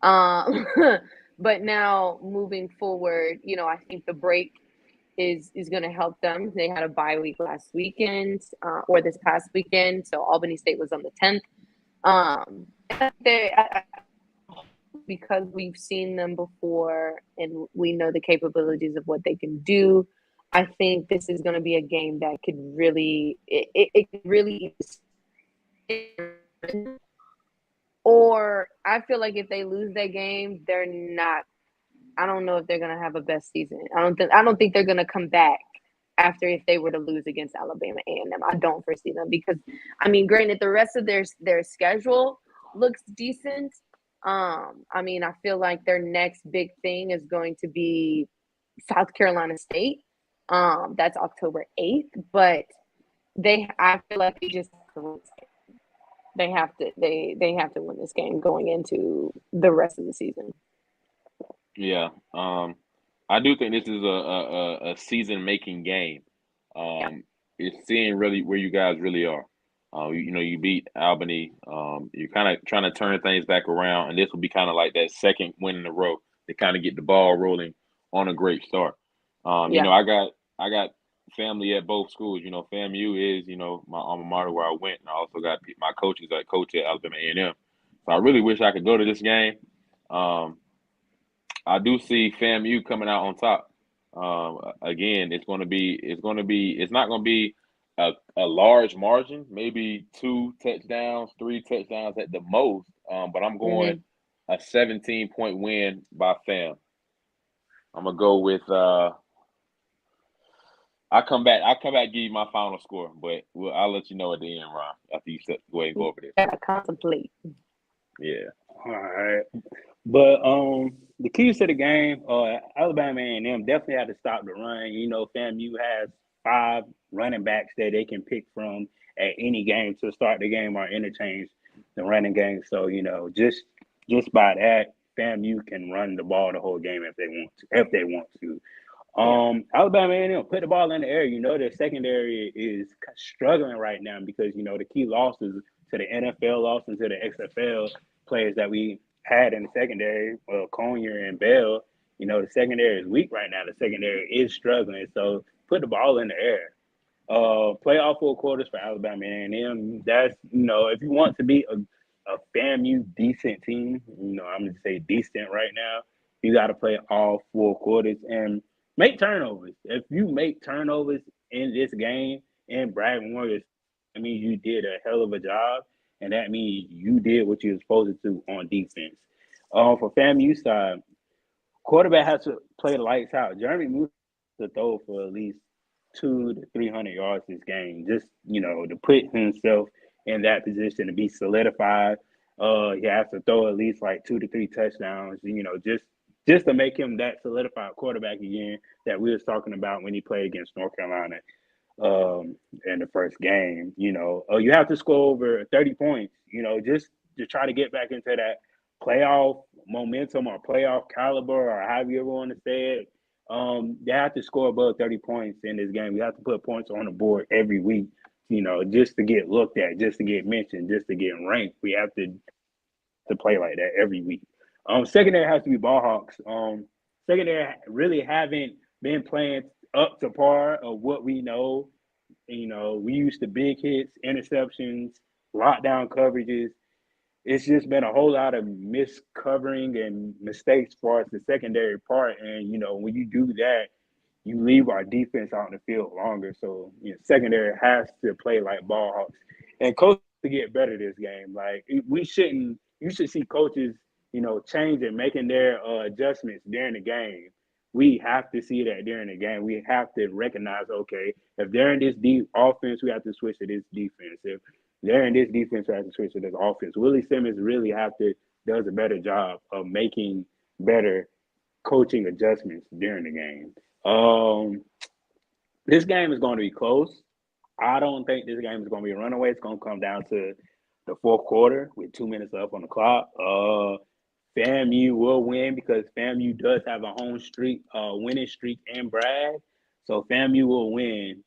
S5: But now moving forward, I think the break is going to help them. They had a bye week last weekend, or this past weekend. So Albany State was on the 10th. Because we've seen them before and we know the capabilities of what they can do, I think this is going to be a game that could really, it could really, or I feel like if they lose that game, they're not, I don't know if they're going to have a best season. I don't think they're going to come back after if they were to lose against Alabama A&M. I don't foresee them because, I mean, granted, the rest of their schedule looks decent. I mean, I feel like their next big thing is going to be South Carolina State. That's October 8th, but I feel like they have to win this game going into the rest of the season.
S3: Yeah. I do think this is a season-making game. It's seeing really where you guys really are. You beat Albany. You're kind of trying to turn things back around, and this will be kind of like that second win in a row to kind of get the ball rolling on a great start. I got family at both schools. FAMU is my alma mater where I went, and I also got my coaches that coach at Alabama A&M. So I really wish I could go to this game. I do see FAMU coming out on top. Again, it's not going to be a large margin, maybe 2 touchdowns, 3 touchdowns at the most. But I'm going a 17-point win by FAM. I'm gonna go with. I'll come back. Give you my final score, but I'll let you know at the end, Ron. After you go ahead and go over this.
S5: Gotta contemplate.
S3: Yeah.
S1: All right. But the keys to the game, Alabama A&M definitely had to stop the run. FAMU has 5 running backs that they can pick from at any game to start the game or interchange the running game. So just by that, FAMU can run the ball the whole game if they want to. Alabama A&M put the ball in the air. Their secondary is struggling right now because the key losses to the NFL, losses to the XFL players that we had in the secondary, Conyer and Bell. The secondary is weak right now. The secondary is struggling. So put the ball in the air. Play all 4 quarters for Alabama A&M. That's if you want to be a FAMU decent team, I'm gonna say decent right now. You got to play all 4 quarters and make turnovers. If you make turnovers in this game in Bragg Memorial, I mean you did a hell of a job, and that means you did what you were supposed to do on defense. For FAMU side, quarterback has to play the lights out. Jeremy Moose to throw for at least 200 to 300 yards this game, just to put himself in that position to be solidified. He has to throw at least like 2 to 3 touchdowns. Just to make him that solidified quarterback again that we was talking about when he played against North Carolina in the first game. You have to score over 30 points, just to try to get back into that playoff momentum or playoff caliber or however you ever want to say it. They have to score above 30 points in this game. We have to put points on the board every week, just to get looked at, just to get mentioned, just to get ranked. We have to play like that every week. Secondary has to be ball hawks. Secondary really haven't been playing up to par of what we know. We used to big hits, interceptions, lockdown coverages. It's just been a whole lot of miscovering and mistakes as far as the secondary part. And, when you do that, you leave our defense out in the field longer. So, secondary has to play like ball hawks. And coaches to get better this game. Like, you should see coaches, changing, making their adjustments during the game. We have to see that during the game. We have to recognize, okay, if they're in this deep offense, we have to switch to this defense. If they're in this defense, we have to switch to this offense. Willie Simmons really does a better job of making better coaching adjustments during the game. This game is going to be close. I don't think this game is going to be a runaway. It's going to come down to the 4th quarter with 2 minutes left on the clock. FAMU will win because FAMU does have a home streak, winning streak in Bragg. So FAMU will win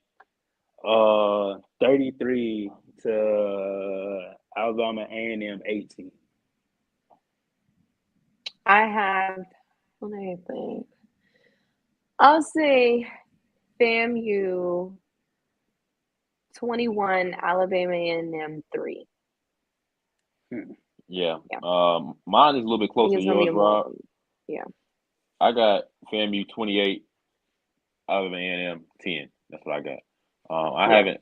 S1: 33 to Alabama A&M 18.
S5: I have, what do I think? I'll say FAMU 21, Alabama A&M 3.
S3: Yeah.
S5: Yeah.
S3: Mine is a little bit
S5: I think
S3: closer to
S5: it's gonna be
S3: yours,
S5: a more,
S3: Rob.
S5: yeah.
S3: I got FAMU 28, Alabama A&M 10. That's what I got.
S5: Yeah.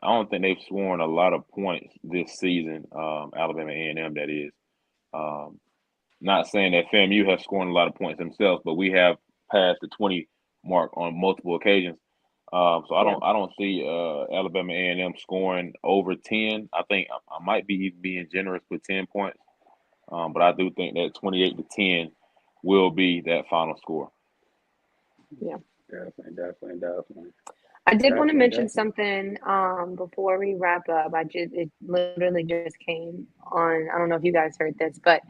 S3: I don't think they've scored a lot of points this season. Alabama A&M, that is. Um, Not saying that FAMU has scored a lot of points themselves, but we have passed the 20 mark on multiple occasions. So
S5: Yeah.
S3: I don't see Alabama A&M scoring over 10. I think I might be even being generous with 10 points, but I do think that 28 to 10 will be that final score.
S5: Yeah.
S1: Definitely.
S5: I did want to mention
S1: Definitely.
S5: something before we wrap up. It literally just came on. I don't know if you guys heard this, but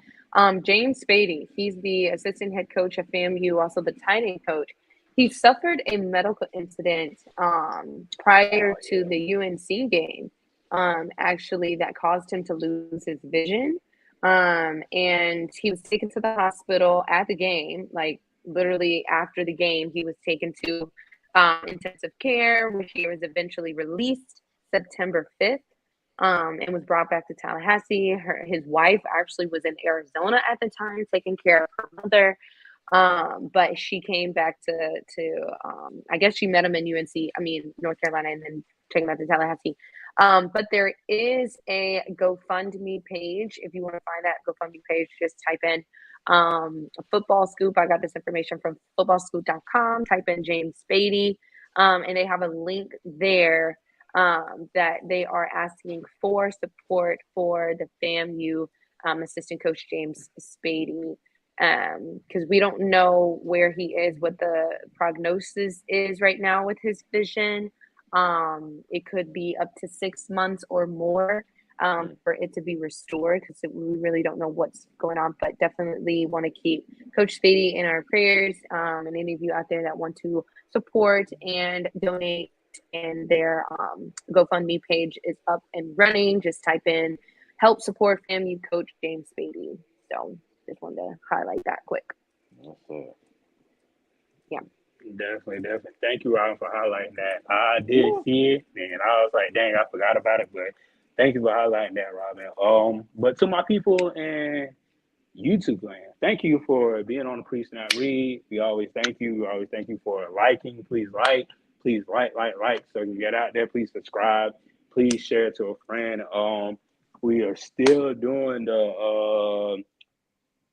S5: James Spady, he's the assistant head coach of FAMU, also the tight end coach. He suffered a medical incident prior to the UNC game, actually, that caused him to lose his vision. And he was taken to the hospital at the game, like literally after the game, he was taken to intensive care, where he was eventually released September 5th, and was brought back to Tallahassee. His wife actually was in Arizona at the time, taking care of her mother. But she came back to I guess she met him in North Carolina, and then took him back to Tallahassee. But there is a GoFundMe page. If you want to find that GoFundMe page, just type in Football Scoop. I got this information from footballscoop.com. Type in James Spady, and they have a link there that they are asking for support for the FAMU assistant coach James Spady, because we don't know where he is, what the prognosis is right now with his vision. It could be up to 6 months or more for it to be restored, because we really don't know what's going on. But definitely want to keep Coach Spady in our prayers, and any of you out there that want to support and donate. And their GoFundMe page is up and running. Just type in "Help Support FAMU Coach James Spady." So just wanted to highlight that quick.
S3: That's it.
S5: Yeah.
S1: Definitely. Thank you, Robin, for highlighting that. I did see it, and I was like, dang, I forgot about it. But thank you for highlighting that, Robin. But to my people in YouTube land, thank you for being on the Pre-Snap Read. We always thank you. We always thank you for liking. Please like, so you can get out there. Please subscribe. Please share it to a friend. We are still doing the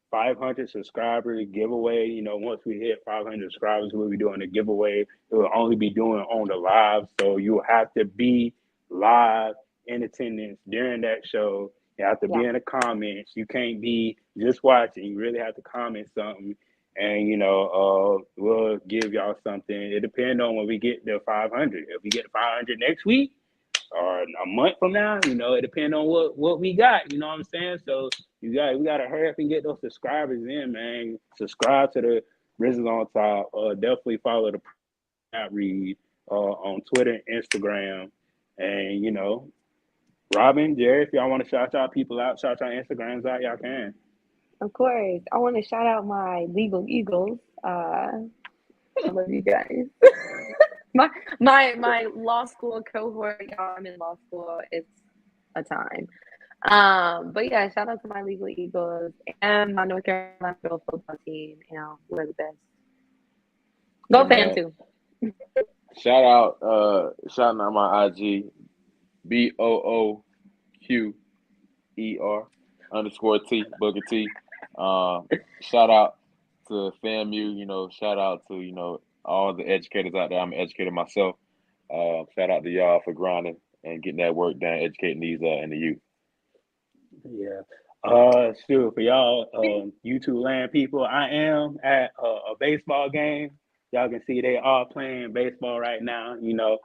S1: 500 subscriber giveaway. You know, once we hit 500 subscribers, we'll be doing a giveaway. It will only be doing on the live, so you have to be live in attendance during that show. You have to be in the comments. You can't be just watching. You really have to comment something, and we'll give y'all something. It depends on when we get the 500. If we get 500 next week or a month from now, it depends on what we got. You know what I'm saying? So we gotta hurry up and get those subscribers in, man. Subscribe to the Rizzles on Top. Definitely follow the Read on Twitter and Instagram. And Robin, Jerry, if y'all want to shout y'all people out, shout y'all Instagrams out, y'all can.
S5: Of course. I want to shout out my Legal Eagles. I love you guys. my law school cohort, y'all, I'm in law school. It's a time. But yeah, shout out to my Legal Eagles and my North Carolina football team. We're the best. Go fan too.
S3: Shouting out my IG, BOOQER _T, Booker T. Shout out to FAMU, shout out to, all the educators out there. I'm an educator myself. Shout out to y'all for grinding and getting that work done, educating these and the youth.
S1: Yeah. Sure, for y'all YouTube land people, I am at a baseball game. Y'all can see they are playing baseball right now. I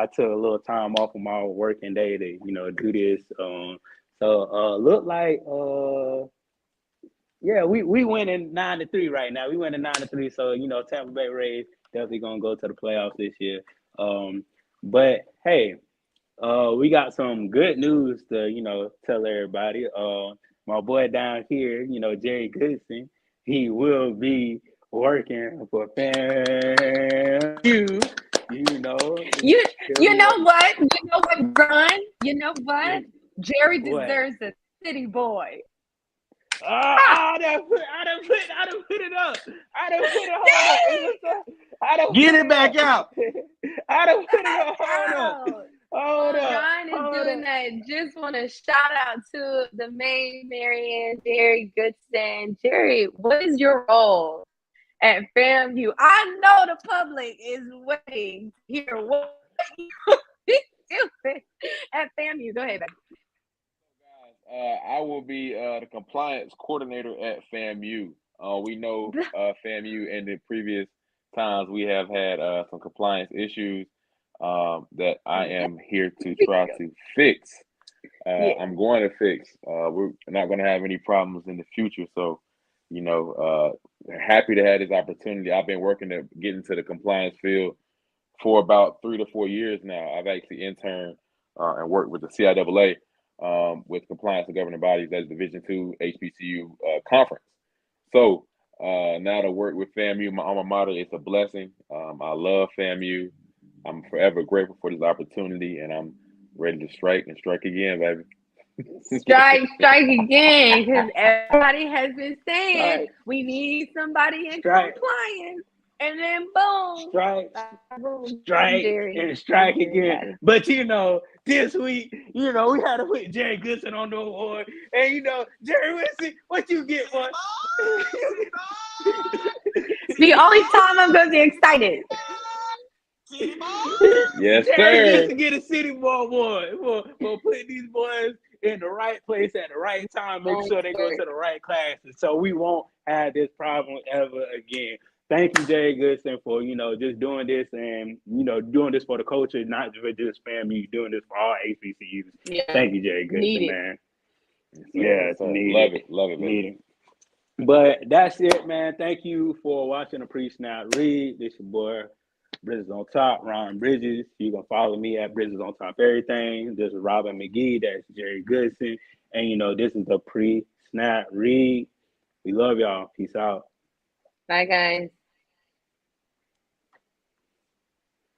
S1: took a little time off of my working day to do this. So look like we winning 9-3 right now. We winning 9-3. So Tampa Bay Rays definitely gonna go to the playoffs this year. But hey, we got some good news to tell everybody. My boy down here, Jerry Goodson, he will be working for FAMU.
S5: You
S1: He'll
S5: you
S1: be
S5: know
S1: working.
S5: what? You know what, Ron? You know what? Jerry
S1: What?
S5: deserves a city boy.
S1: I done put it up. I done put it hold up. I done
S4: Get
S1: put
S4: it back
S1: up.
S4: out.
S1: I done put it up. Hold up.
S5: Out.
S1: Hold
S5: While
S1: up.
S5: Ron is
S1: Hold
S5: doing
S1: up.
S5: that, just want to shout out to the main Marianne, Jerry Goodson. Jerry, what is your role at FAMU? I know the public is waiting to hear what you doing at FAMU. Go ahead, baby.
S3: I will be the compliance coordinator at FAMU. We know FAMU in the previous times we have had some compliance issues that I am here to try to fix. I'm going to fix. We're not going to have any problems in the future. So, happy to have this opportunity. I've been working to get into the compliance field for about 3 to 4 years now. I've actually interned and worked with the CIAA with compliance and governing bodies as Division II HBCU conference. So now to work with FAMU, my alma mater, it's a blessing. I love FAMU. I'm forever grateful for this opportunity, and I'm ready to strike and strike again, baby.
S5: Strike again, because everybody has been saying
S1: Strike.
S5: we need somebody in
S1: Strike.
S5: compliance, and then boom,
S1: Strike.
S5: boom,
S1: Strike
S5: Jerry.
S1: and strike
S5: Jerry got
S1: again.
S5: it.
S1: But this week, we had to put Jerry Goodson on the award. And Jerry Goodson, what you get, boy?
S5: The only time I'm gonna be excited.
S3: Yes,
S1: Jerry
S3: sir.
S1: Goodson get a City Boy award for putting these boys in the right place at the right time, make sure they go to the right classes, so we won't have this problem ever again. Thank you, Jerry Goodson, for just doing this and doing this for the culture, not just FAMU, doing this for all HBCUs.
S5: Yeah.
S1: Thank you, Jerry Goodson,
S5: Need it.
S1: man.
S3: Yes, sir.
S1: Needed.
S3: Love it, baby.
S1: But that's it, man. Thank you for watching the Pre-Snap Read. This your boy, Bridges on Top, Ron Bridges. You can follow me at Bridges on Top Everything. This is Robin McGee. That's Jerry Goodson. And this is the Pre-Snap Read. We love y'all. Peace out.
S5: Bye, guys.